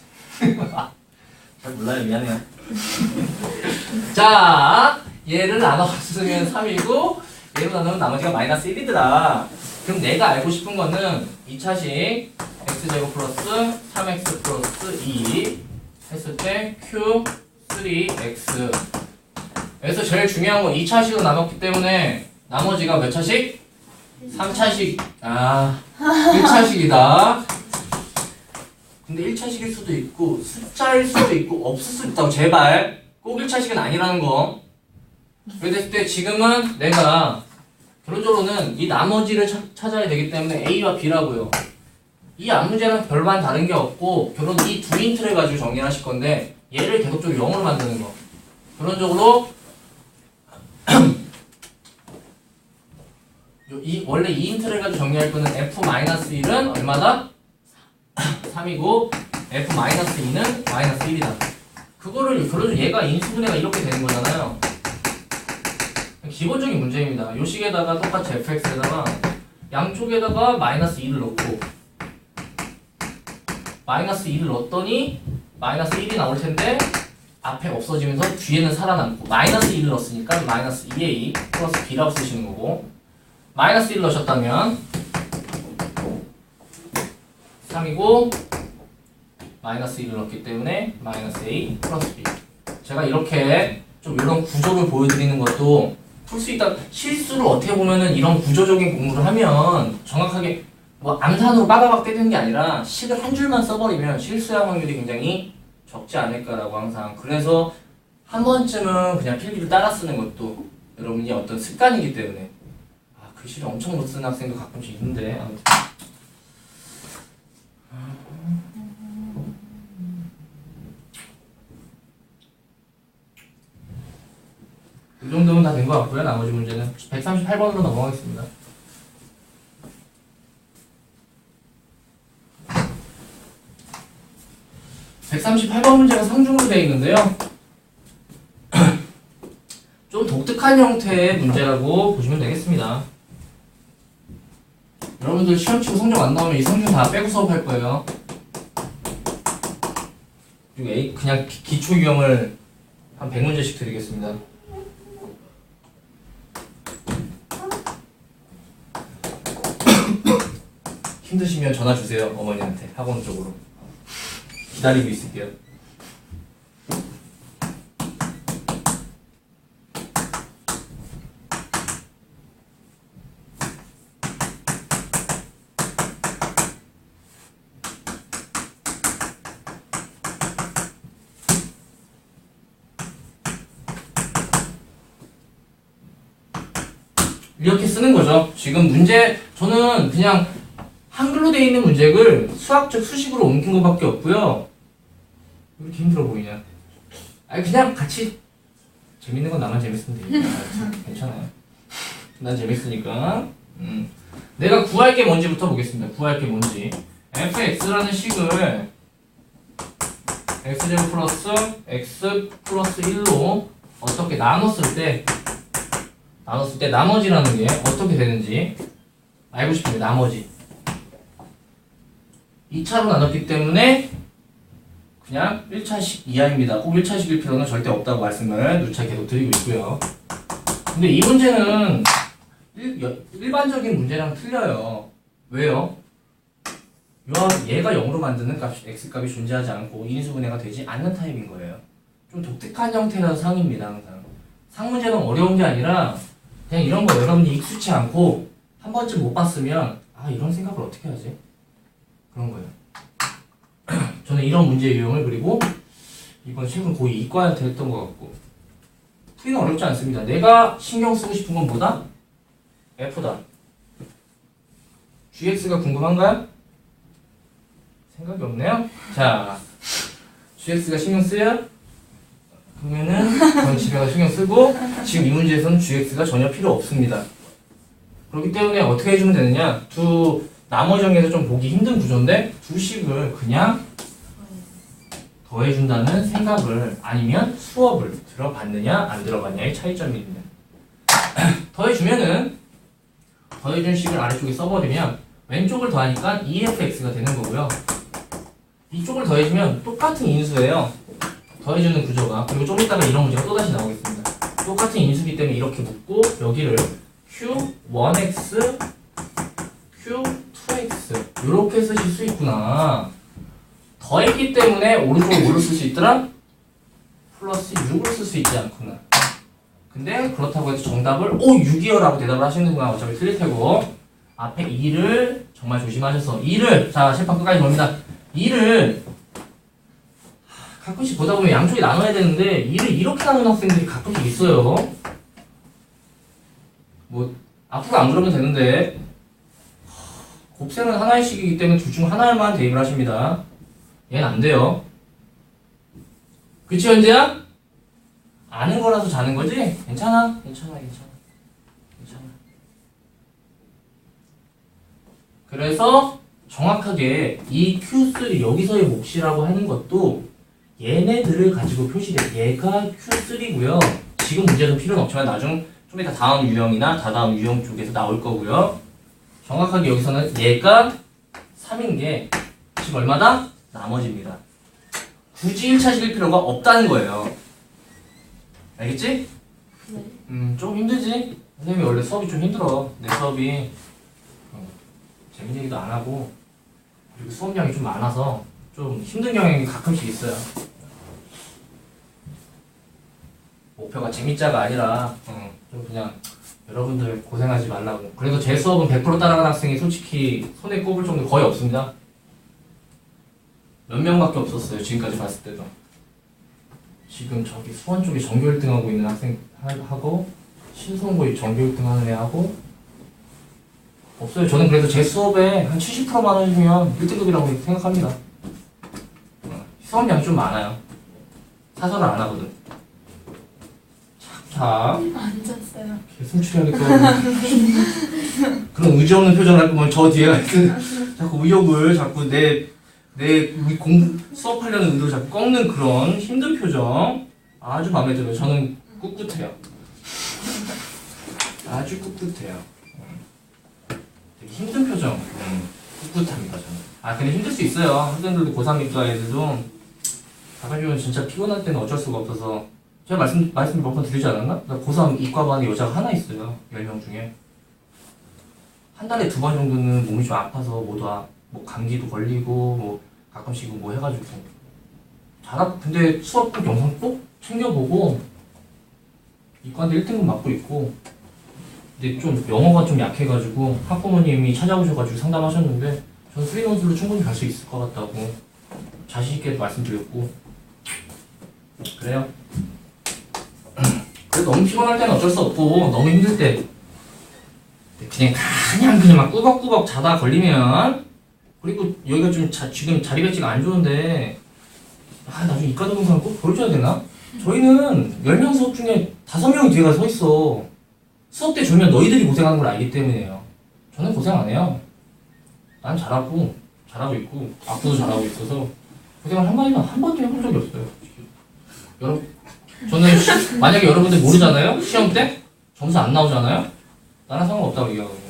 잘 몰라요. 미안해요. 자 얘를 나눠봤으면 3이고 얘로 나누면 나머지가 마이너스 1이더라. 그럼 내가 알고 싶은 거는 2차식 x제곱 플러스 3x 플러스 2 했을 때 q3x 그래서 제일 중요한 건 2차식으로 나눴기 때문에 나머지가 몇 차식? 3차식 1차식이다. 근데 1차식일 수도 있고 숫자일 수도 있고 없을 수도 있다고. 제발 꼭 1차식은 아니라는 거. 그랬을 때 지금은 내가 결론적으로는 이 나머지를 찾아야 되기 때문에 A와 B라고요. 이 앞문제는 별반 다른 게 없고 결론 이 두 힌트를 가지고 정리하실 건데 얘를 계속적으로 0으로 만드는 거. 결론적으로 원래 이 힌트를 가지고 정리할 거는 f-1은 얼마다? 3이고 f-2는 마이너스 1이다. 그거를 결론적으로 얘가 인수분해가 이렇게 되는 거잖아요. 기본적인 문제입니다. 요 식에다가 똑같이 fx에다가 양쪽에다가 마이너스 2를 넣고 마이너스 2를 넣었더니 마이너스 1이 나올 텐데 앞에 없어지면서 뒤에는 살아남고 마이너스 1을 넣었으니까 마이너스 2a 플러스 b라고 쓰시는 거고 마이너스 1을 넣으셨다면 3이고 마이너스 1을 넣었기 때문에 마이너스 a 플러스 b 제가 이렇게 좀 이런 구조를 보여드리는 것도 풀 수 있다. 실수를 어떻게 보면은 이런 구조적인 공부를 하면 정확하게 뭐 암산으로 빠바박 때리는 게 아니라 식을 한 줄만 써버리면 실수할 확률이 굉장히 적지 않을까라고 항상 그래서 한 번쯤은 그냥 필기를 따라 쓰는 것도 여러분이 어떤 습관이기 때문에 글씨를 엄청 못 쓰는 학생도 가끔씩 있는데 아무튼 이 정도면 다 된 것 같고요. 나머지 문제는 138번으로 넘어가겠습니다. (138번) 문제가 상중으로 되어 있는데요. 좀 독특한 형태의 문제라고 보시면 되겠습니다. 여러분들 시험 치고 성적 안 나오면 이 성적 다 빼고 수업할 거예요. 그리고 그냥 기초 유형을 한 100문제씩 드리겠습니다. 힘드시면 전화 주세요. 어머니한테 학원 쪽으로 기다리고 있을게요. 이렇게 쓰는 거죠. 지금 문제 저는 그냥 한글로 되어 있는 문제를 수학적 수식으로 옮긴 것밖에 없고요. 왜 이렇게 힘들어 보이냐? 아니 그냥 같이 재밌는 건 나만 재밌으면 되니까 괜찮아요. 난 재밌으니까. 내가 구할 게 뭔지부터 보겠습니다. 구할 게 뭔지. fx라는 식을 x제곱 플러스 x 플러스 1로 어떻게 나눴을 때 나머지라는 게 어떻게 되는지 알고 싶은데 나머지 2차로 나눴기 때문에 그냥 1차식 이하입니다. 꼭 1차식일 필요는 절대 없다고 말씀을 누차 계속 드리고 있고요. 근데 이 문제는 일반적인 문제랑 틀려요. 왜요? 얘가 0으로 만드는 x값이 존재하지 않고 인수분해가 되지 않는 타입인 거예요. 좀 독특한 형태라서 상입니다. 항상 상문제는 어려운 게 아니라 그냥 이런 거 여러분이 익숙치 않고 한 번쯤 못 봤으면 이런 생각을 어떻게 하지? 그런 거예요. 저는 이런 문제 유형을 그리고 이번 최근 거의 이과한테 했던 것 같고 풀이는 어렵지 않습니다. 내가 신경 쓰고 싶은 건 뭐다? F다. GX가 궁금한가요? 생각이 없네요? 자, GX가 신경 쓰여? 그러면은 그건 집에 가서 신경 쓰고 지금 이 문제에서는 GX가 전혀 필요 없습니다. 그렇기 때문에 어떻게 해주면 되느냐? 나머지 정리에서 좀 보기 힘든 구조인데 두 식을 그냥 더해준다는 생각을 아니면 수업을 들어봤느냐 안 들어봤냐의 차이점입니다. 더해주면은 더해준 식을 아래쪽에 써버리면 왼쪽을 더하니까 2fx가 되는 거고요. 이쪽을 더해주면 똑같은 인수예요. 더해주는 구조가. 그리고 좀 이따가 이런 문제가 또다시 나오겠습니다. 똑같은 인수기 때문에 이렇게 묶고 여기를 q1x, q2x 이렇게 쓰실 수 있구나. 더했기 때문에 오른쪽을 뭘로 쓸 수 있더라? 플러스 6으로 쓸 수 있지 않구나. 근데 그렇다고 해서 정답을 6이요 라고 대답을 하시는구나. 어차피 틀릴 테고 앞에 2를 정말 조심하셔서 2를 자 실판 끝까지 봅니다. 2를 가끔씩 보다 보면 양쪽이 나눠야 되는데 2를 이렇게 나누는 학생들이 가끔씩 있어요. 뭐 앞으로 안 그러면 되는데 곱셈은 하나의 식이기 때문에 둘 중 하나만 대입을 하십니다. 얘는 안 돼요. 그치 현재야? 아는 거라서 자는 거지? 괜찮아. 그래서 정확하게 이 Q3 여기서의 몫이라고 하는 것도 얘네들을 가지고 표시돼. 얘가 Q3고요. 지금 문제는 필요는 없지만 나중 좀 이따 다음 유형이나 다다음 유형 쪽에서 나올 거고요. 정확하게 여기서는 얘가 3인 게 지금 얼마다? 나머지입니다. 굳이 1차 식일 필요가 없다는 거예요. 알겠지? 네. 좀 힘들지? 선생님이 원래 수업이 좀 힘들어. 내 수업이 재밌는 얘기도 안 하고 그리고 수업량이 좀 많아서 좀 힘든 경향이 가끔씩 있어요. 목표가 재밌자가 아니라 좀 그냥 여러분들 고생하지 말라고. 그래도 제 수업은 100% 따라가는 학생이 솔직히 손에 꼽을 정도 거의 없습니다. 몇 명밖에 없었어요. 지금까지 봤을 때도. 지금 저기 수원 쪽에 전교 1등 하고 있는 학생 하고 신성고에 전교 1등 하는 애 하고 없어요. 저는 그래도 제 수업에 한 70%만 해주면 1등급이라고 생각합니다. 수업량이 좀 많아요. 사설을 안 하거든. 자, 앉았어요. 개슴츠레하니까 그런 의지 없는 표정을 할 거면 저 뒤에 자꾸 의욕을 자꾸 내 수업하려는 의도를 자꾸 꺾는 그런 힘든 표정 아주 마음에 들어요. 저는 꿋꿋해요. 아주 꿋꿋해요. 되게 힘든 표정 꿋꿋합니다. 저는. 근데 힘들 수 있어요. 학생들도 고3 입사 애들도 자발교는 진짜 피곤할 때는 어쩔 수가 없어서 제가 말씀 몇 번 드리지 않았나? 나 고3 이과반에 여자가 하나 있어요. 10명 중에. 한 달에 2번 정도는 몸이 좀 아파서 뭐 감기도 걸리고 뭐 가끔씩 뭐 해가지고 근데 수업 꼭 영상 꼭 챙겨보고 이과인데 1등급 맞고 있고 근데 좀 영어가 좀 약해가지고 학부모님이 찾아오셔가지고 상담하셨는데 저는 프리랜서로 충분히 갈 수 있을 것 같다고 자신있게 말씀드렸고 그래요. 그래도 너무 피곤할 때는 어쩔 수 없고 너무 힘들 때 그냥 막 꾸벅꾸벅 자다 걸리면 그리고 여기가 좀 지금 자리 배치가 안 좋은데 나중에 이과 동영상을 꼭 보여줘야 되나? 저희는 10명 수업 중에 5명이 뒤에 가서 서 있어. 수업 때 졸면 너희들이 고생하는 걸 알기 때문이에요. 저는 고생 안 해요. 난 잘하고 있고 앞으로도 잘하고 있어서 고생을 한 번도 해본 적이 없어요. 저는 만약에 여러분들 모르잖아요? 시험 때? 점수 안 나오잖아요? 나랑 상관없다고 얘기하거든요.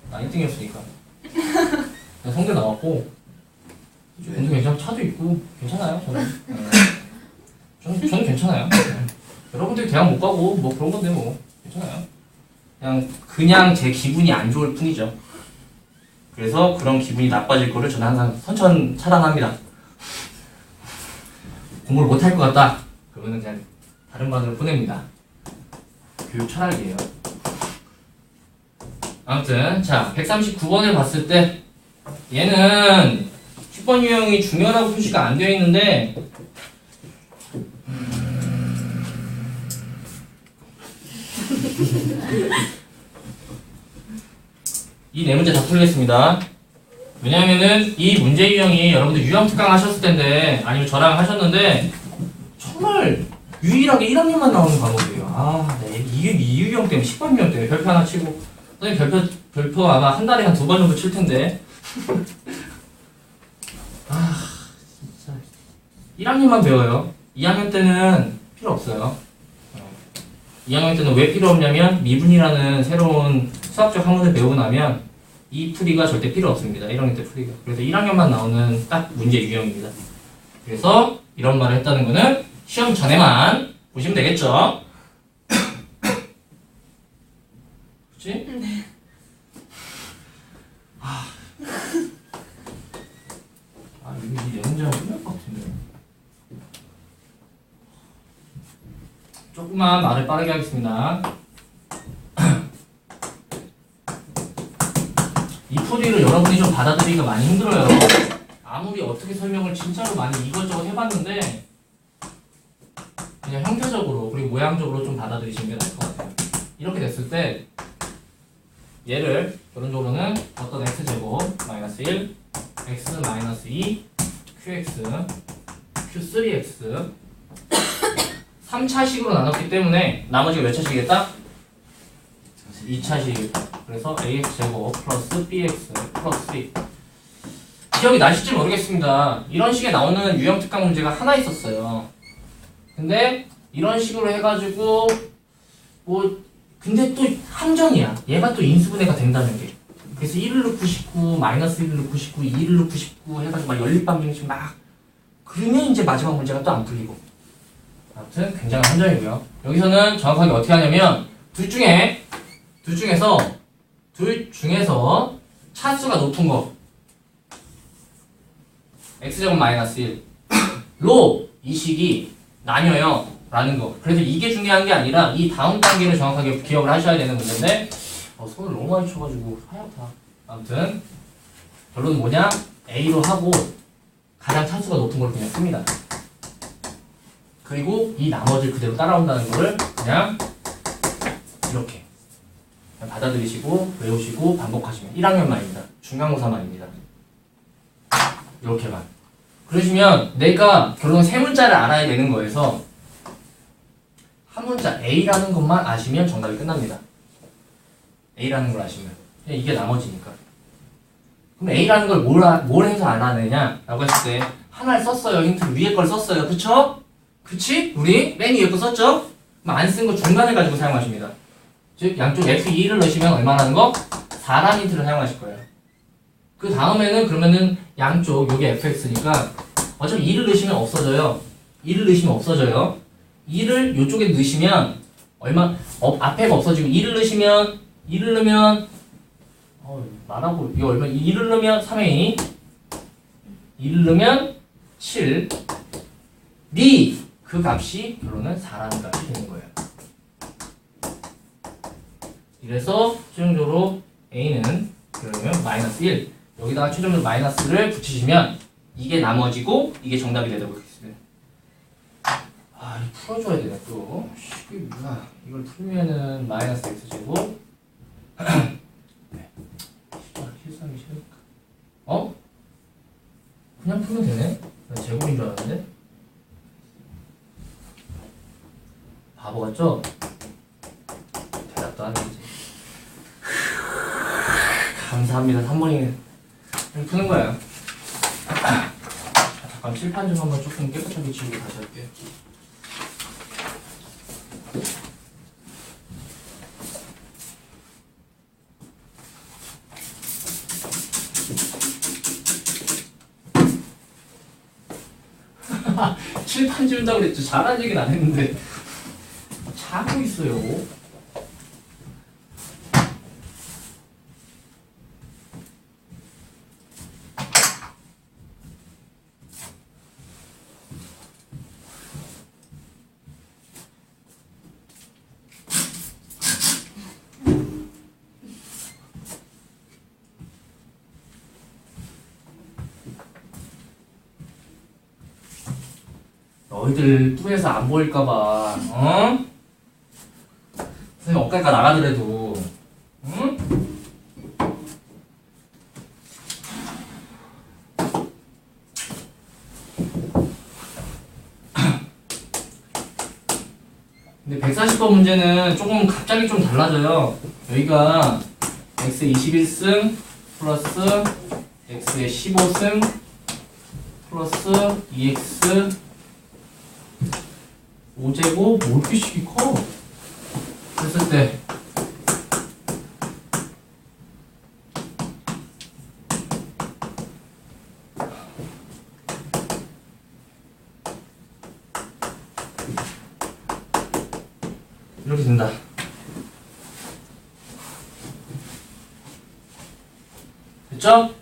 나 1등이었으니까. 성대 나왔고 공부 괜찮고 차도 있고 괜찮아요. 저는 괜찮아요. 여러분들이 대학 못 가고 뭐 그런 건데 뭐 괜찮아요. 그냥 제 기분이 안 좋을 뿐이죠. 그래서 그런 기분이 나빠질 거를 저는 항상 선천 차단합니다. 공부를 못 할 것 같다. 그러면 그냥 다른 반으로 보냅니다. 교육 철학이에요. 아무튼 자 139번을 봤을 때 얘는 10번 유형이 중요하다고 표시가 안 되어 있는데 이 네 문제 다 풀겠습니다. 왜냐면은 이 문제 유형이 여러분들 유형 특강 하셨을 텐데 아니면 저랑 하셨는데 정말 유일하게 1학년만 나오는 과목이에요. 이 유형 때문에 10번 유형 때문에 별표 하나 치고 선생님 별표 아마 한 달에 한 2번 정도 칠 텐데 진짜 1학년만 배워요. 2학년 때는 필요 없어요. 2학년 때는 왜 필요 없냐면 미분이라는 새로운 수학적 학문을 배우고 나면 이 풀이가 절대 필요 없습니다. 1학년 때 풀이가. 그래서 1학년만 나오는 딱 문제 유형입니다. 그래서 이런 말을 했다는 거는 시험 전에만 보시면 되겠죠? 그치? 네. 이 문제는 끝날 것 같은데. 조금만 말을 빠르게 하겠습니다. 이 풀이를 여러분이 좀 받아들이기가 많이 힘들어요. 아무리 어떻게 설명을 진짜로 많이 이것저것 해봤는데 그냥 형태적으로 그리고 모양적으로 좀 받아들이시는 게 나을 것 같아요. 이렇게 됐을 때 얘를 결론적으로는 어떤 x제곱 마이너스 1 x 마이너스 2 qx q3x 3차식으로 나눴기 때문에 나머지가 몇 차식이겠다? 2차식이겠다. 그래서 ax제곱 플러스 bx 플러스 3 기억이 나실지 모르겠습니다. 이런 식의 나오는 유형 특강 문제가 하나 있었어요. 근데 이런 식으로 해가지고 뭐 근데 또 함정이야. 얘가 또 인수분해가 된다는 게. 그래서 1을 넣고 싶고 마이너스 1을 넣고 싶고 2를 넣고 싶고 해가지고 막 연립방정식 막 그러면 이제 마지막 문제가 또 안 풀리고. 아무튼 굉장한 함정이고요. 여기서는 정확하게 어떻게 하냐면 둘 중에서 차수가 높은 거 x제곱 마이너스 1로 이 식이 나뉘어요 라는 거. 그래서 이게 중요한 게 아니라 이 다음 단계를 정확하게 기억을 하셔야 되는 문제인데 손을 너무 많이 쳐가지고 하얗다. 아무튼 결론은 뭐냐? A로 하고 가장 차수가 높은 걸 그냥 씁니다. 그리고 이 나머지를 그대로 따라온다는 거를 그냥 이렇게 그냥 받아들이시고 외우시고 반복하시면 1학년만입니다. 중간고사만입니다. 이렇게만. 그러시면 내가 결론 세 문자를 알아야 되는 거에서 한 문자 A라는 것만 아시면 정답이 끝납니다. A라는 걸 아시면 이게 나머지니까. 그럼 A라는 걸 뭘 해서 알아내냐 라고 했을 때 하나를 썼어요. 힌트를 위에 걸 썼어요. 그쵸? 그치? 우리 맨 위에 거 썼죠? 그럼 안 쓴 거 중간을 가지고 사용하십니다. 즉 양쪽 F2를 넣으시면 얼마나 하는 거? 4라는 힌트를 사용하실 거예요. 그 다음에는 그러면은 양쪽 요게 fx니까 어차피 2를 넣으시면 없어져요. 2를 넣으시면 없어져요. 2를 요쪽에 넣으시면 앞에가 없어지고 2를 넣으면 말하고 이거 얼마 2를 넣으면 3a 2를 넣으면 7 B 그 값이 결론은 4라는 값이 되는 거예요. 이래서 최종적으로 A는 그러면 마이너스 1 여기다가 최종적으로 마이너스를 붙이시면 이게 나머지고 이게 정답이 되도록 하겠습니다. 이거 풀어줘야 되네 또. 이게 뭐야. 이걸 풀면은 마이너스 x제곱 네. 실수하기 싫으니까 그냥 풀면 되네? 난 제곱인 줄 알았는데 바보 같죠? 대답도 안 되지. 감사합니다. 3번이 푸는 거야. 잠깐 칠판 좀 한번 조금 깨끗하게 지우고 다시 할게요. 칠판 지운다고 그랬죠. 잘한 얘기는 안 했는데 자고 있어요. 너희들 뚜에서 안 보일까봐, 선생님 엇갈까 나가더라도, 응? 근데 140번 문제는 조금 갑자기 좀 달라져요. 여기가 x의 21승 플러스 x의 15승 플러스 2x 5제곱 뭐 이렇게 식이 커? 그랬을 때 이렇게 된다. 됐죠?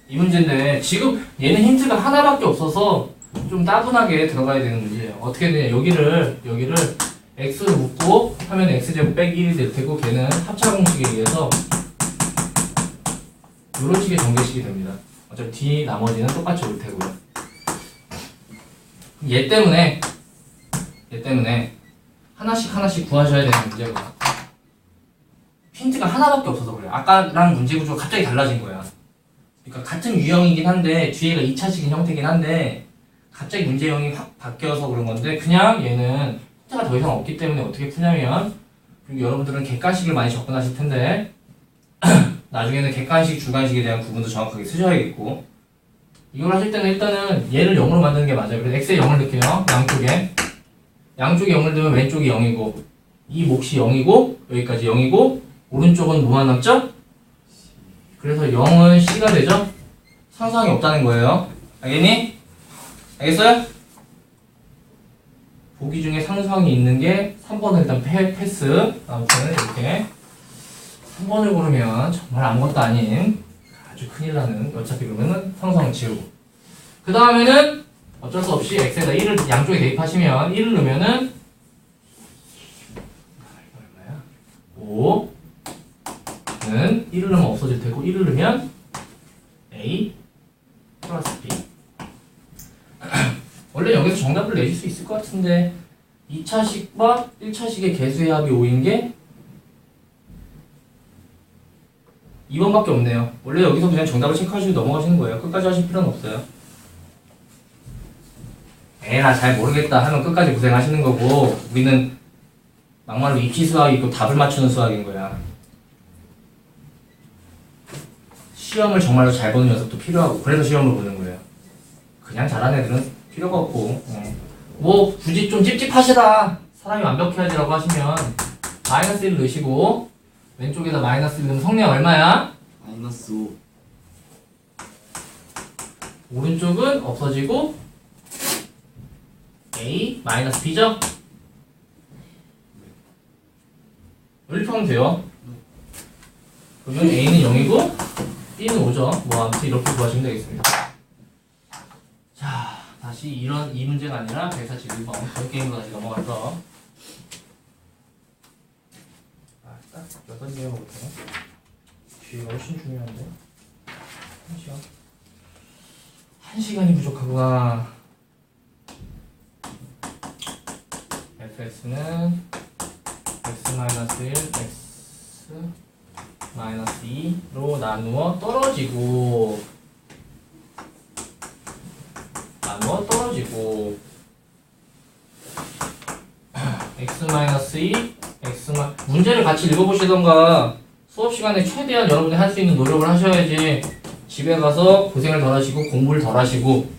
이 문제인데 지금 얘는 힌트가 하나밖에 없어서 좀 따분하게 들어가야 되는 문제예요. 어떻게 되냐? 여기를 x로 묶고 하면 x제곱 빼기 1이 될 테고 걔는 합차 공식에 의해서 이런 식의 전개식이 됩니다. 어차피 뒤 나머지는 똑같이 올 테고요. 얘 때문에 하나씩 구하셔야 되는 문제고 힌트가 하나밖에 없어서 그래요. 아까랑 문제 구조가 갑자기 달라진 거야. 그러니까 같은 유형이긴 한데 뒤에가 2차식인 형태긴 한데 갑자기 문제형이 확 바뀌어서 그런 건데 그냥 얘는 힌트가 더 이상 없기 때문에 어떻게 푸냐면 그리고 여러분들은 객관식을 많이 접근하실 텐데 나중에는 객관식, 주관식에 대한 구분도 정확하게 쓰셔야겠고 이걸 하실 때는 일단은 얘를 0으로 만드는 게 맞아요. 그래서 x에 0을 넣게요. 양쪽에 0을 넣으면 왼쪽이 0이고 이 몫이 0이고 여기까지 0이고 오른쪽은 뭐만 남죠? 그래서 0은 C가 되죠? 상수항이 없다는 거예요. 알겠니? 알겠어요? 보기 중에 상수항이 있는 게 3번은 일단 패스. 아무튼 이렇게 3번을 고르면 정말 아무것도 아닌 아주 큰일 나는, 어차피 그러면은 상수항 지우고, 그 다음에는 어쩔 수 없이 x에다 1을 양쪽에 대입하시면 1을 넣으면은 얼마야? 5는 1을 넣으면 없어질 테고 1을 넣으면 a 플러스 b. 원래 여기서 정답을 내실 수 있을 것 같은데 2차식과 1차식의 개수의 합이 5인 게 2번밖에 없네요. 원래 여기서 그냥 정답을 체크하시고 넘어가시는 거예요. 끝까지 하실 필요는 없어요. 나 잘 모르겠다 하면 끝까지 고생하시는 거고, 우리는 막말로 입시 수학이 있고 답을 맞추는 수학인 거야. 시험을 정말로 잘 보는 녀석도 필요하고, 그래서 시험을 보는 거예요. 그냥 잘하는 애들은 필요가 없고, 뭐 굳이 좀 찝찝하시다, 사람이 완벽해야지라고 하시면 마이너스 1 넣으시고, 왼쪽에다 마이너스 1 넣으면 성량 얼마야? 마이너스 5. 오른쪽은 없어지고 a 마이너스 b죠? 연립하면 돼요. 그러면 a는 0이고 b는 5죠. 뭐 아무튼 이렇게 구하시면 되겠습니다. 자, 다시 이 문제가 아니라 141번 전 게임으로 다시 넘어가서 딱 6개만 볼게요. 뒤가 훨씬 중요한데 1시간이 부족하구나. fx는 x-1, x-2로 나누어 떨어지고 x-2, 문제를 같이 읽어보시던가 수업 시간에 최대한 여러분이 할 수 있는 노력을 하셔야지 집에 가서 고생을 덜 하시고 공부를 덜 하시고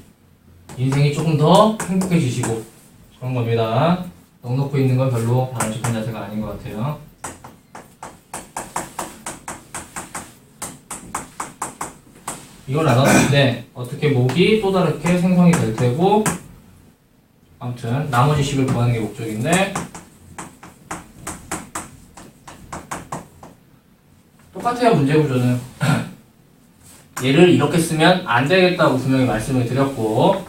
인생이 조금 더 행복해지시고 그런 겁니다. 넉넉히 있는 건 별로 바람직한 자세가 아닌 것 같아요. 이걸 나눴을 때 어떻게 목이 또 다르게 생성이 될 테고, 아무튼 나머지 식을 구하는 게 목적인데 똑같아요. 문제 구조는 얘를 이렇게 쓰면 안 되겠다고 분명히 말씀을 드렸고,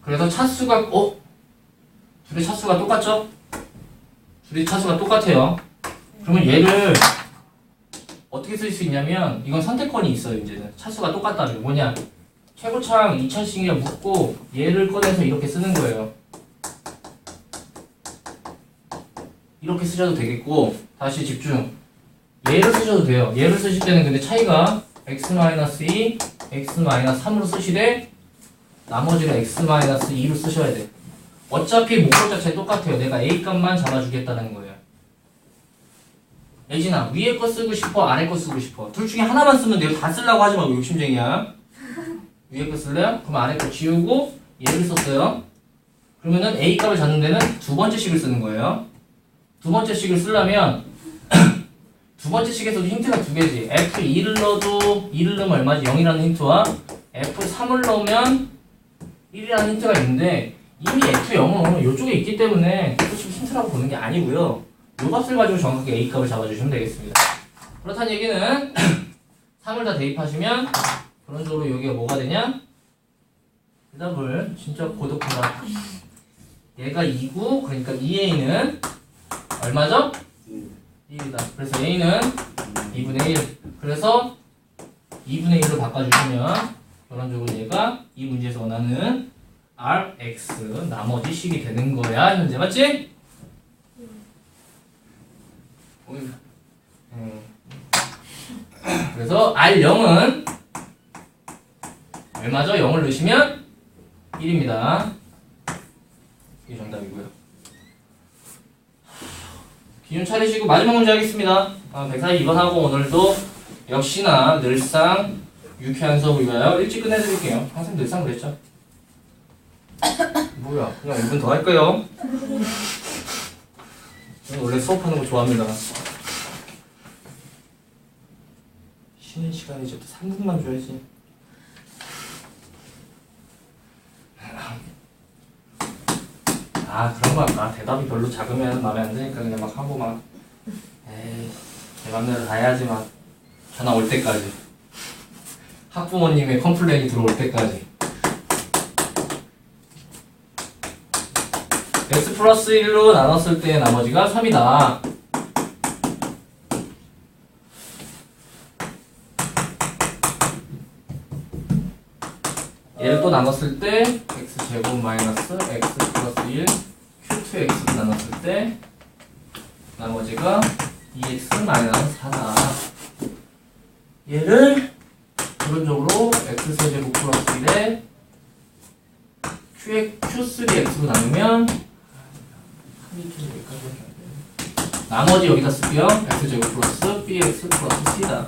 그래서 차수가 둘의 차수가 똑같죠? 둘의 차수가 똑같아요. 그러면 얘를 어떻게 쓸 수 있냐면, 이건 선택권이 있어요. 이제는 차수가 똑같다면 뭐냐, 최고창 2차식이라 묻고 얘를 꺼내서 이렇게 쓰는 거예요. 이렇게 쓰셔도 되겠고, 다시 집중, 얘를 쓰셔도 돼요. 얘를 쓰실 때는 근데 차이가 x-2, x-3으로 쓰시되 나머지를 x-2로 쓰셔야 돼. 어차피 목표 자체 똑같아요. 내가 a 값만 잡아주겠다는 거예요. 예진아, 위에 거 쓰고 싶어, 아래 거 쓰고 싶어? 둘 중에 하나만 쓰면 돼요. 다 쓰려고 하지 말고 욕심쟁이야. 위에 거 쓸래요? 그럼 아래 거 지우고 얘를 썼어요. 그러면은 a 값을 잡는 데는 두 번째 식을 쓰는 거예요. 두 번째 식을 쓰려면 두 번째 식에서도 힌트가 두 개지. F2를 넣어도 2를 넣으면 얼마지? 0이라는 힌트와 F3을 넣으면 1이라는 힌트가 있는데, 이미 F0은 이쪽에 있기 때문에 솔직히 힌트라고 보는 게 아니고요. 요 값을 가지고 정확하게 A 값을 잡아주시면 되겠습니다. 그렇다는 얘기는 3을 다 대입하시면 그런적으로 여기가 뭐가 되냐? 대답을 진짜 고독하다. 얘가 2고, 그러니까 2A는 얼마죠? 1이다. 그래서 A는 2분의 1. 그래서 2분의 1로 바꿔주시면 결론적으로 얘가 이 문제에서 원하는 Rx 나머지 식이 되는 거야. 현재 맞지? 그래서 R0은 얼마죠? 0을 넣으시면 1입니다. 이게 정답이고요. 기준 차리시고 마지막 문제 하겠습니다. 142번 하고 오늘도 역시나 늘상 유쾌한 수업을 위하여 일찍 끝내드릴게요. 항상 늘상 그랬죠? 뭐야, 그냥 1분 더 할까요? 저는 원래 수업하는 거 좋아합니다. 쉬는 시간에 이제 또 3분만 줘야지. 아 그런 거 할까? 대답이 별로 작으면 마음에 안 드니까 그냥 막 하고 막 에이 내 맘대로 다 해야지 막 전화 올 때까지 학부모님의 컴플레인이 들어올 때까지. x 플러스 1로 나눴을 때 나머지가 3이다. 얘를 또 나눴을 때 x제곱 마이너스 x 플러스 1 q2x로 나눴을 때 나머지가 2x 마이너스 4다. 얘를 기본적으로 x세제곱 플러스 1에 q3x로 나누면 나머지 여기다 쓸게요. x제곱 플러스 bx 플러스 c다.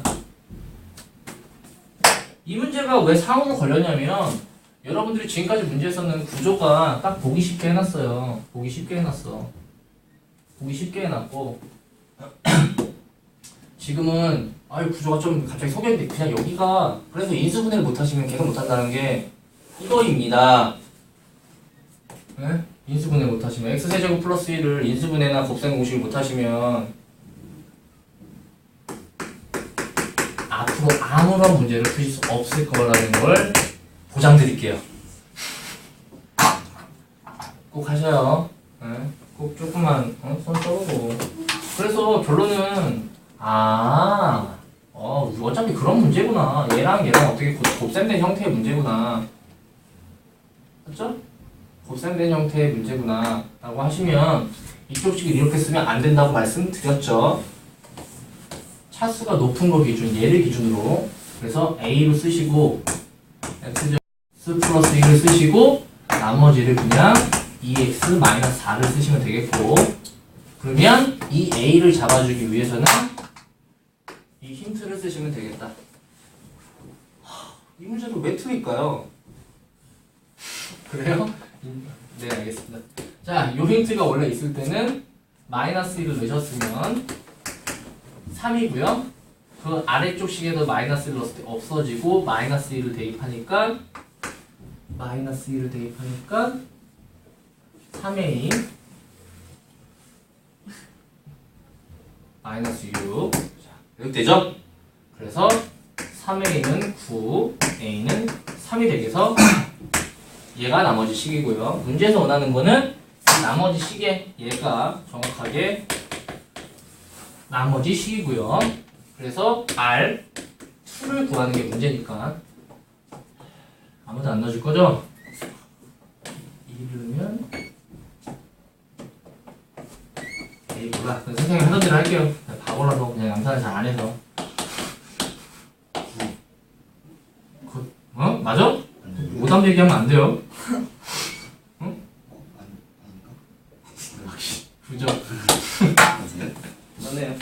이 문제가 왜 상으로 걸렸냐면 여러분들이 지금까지 문제에서는 구조가 딱 보기 쉽게 해놨어요. 보기 쉽게 해놨어. 보기 쉽게 해놨고 지금은 아유 구조가 좀 갑자기 속였는데 그냥 여기가 그래서 인수분해를 못하시면 계속 못한다는 게 이거입니다. 네? 인수분해 못하시면 x세제곱 플러스 1을 인수분해나 곱셈 공식을 못하시면 앞으로 아무런 문제를 푸실 수 없을 거라는 걸 보장드릴게요. 꼭 하셔요. 네? 꼭 조금만 손 써보고. 그래서 결론은 어차피 그런 문제구나. 얘랑 어떻게 곱셈된 형태의 문제구나. 맞죠? 곱셈된 형태의 문제구나 라고 하시면 이쪽 식을 이렇게 쓰면 안 된다고 말씀드렸죠. 차수가 높은 거 기준, 얘를 기준으로. 그래서 A로 쓰시고 x 플러스 1을 쓰시고 나머지를 그냥 2x-4를 쓰시면 되겠고, 그러면 이 A를 잡아주기 위해서는 이 힌트를 쓰시면 되겠다. 이 문제도 왜 틀릴까요? 그래요? 네, 알겠습니다. 자, 이 힌트가 원래 있을 때는 마이너스 1을 넣으셨으면 3이고요. 그 아래쪽 식에도 마이너스 1을 넣었을 때 없어지고 마이너스 1을 대입하니까 3a 마이너스 6. 자, 이렇게 되죠? 그래서 3a는 9, a는 3이 되겠어. 얘가 나머지 식이고요. 문제에서 원하는 거는 나머지 식의 얘가 정확하게 나머지 식이고요. 그래서 R2를 구하는 게 문제니까 아무도 안 넣어줄 거죠? 2를 넣으면 에이 몰라. 선생님이 하던 대로 할게요. 바보라서 그냥 암산을 잘 안 해서. 맞아? 오답 얘기하면 안 돼요. 응? 아닌가? 그죠? 맞네요.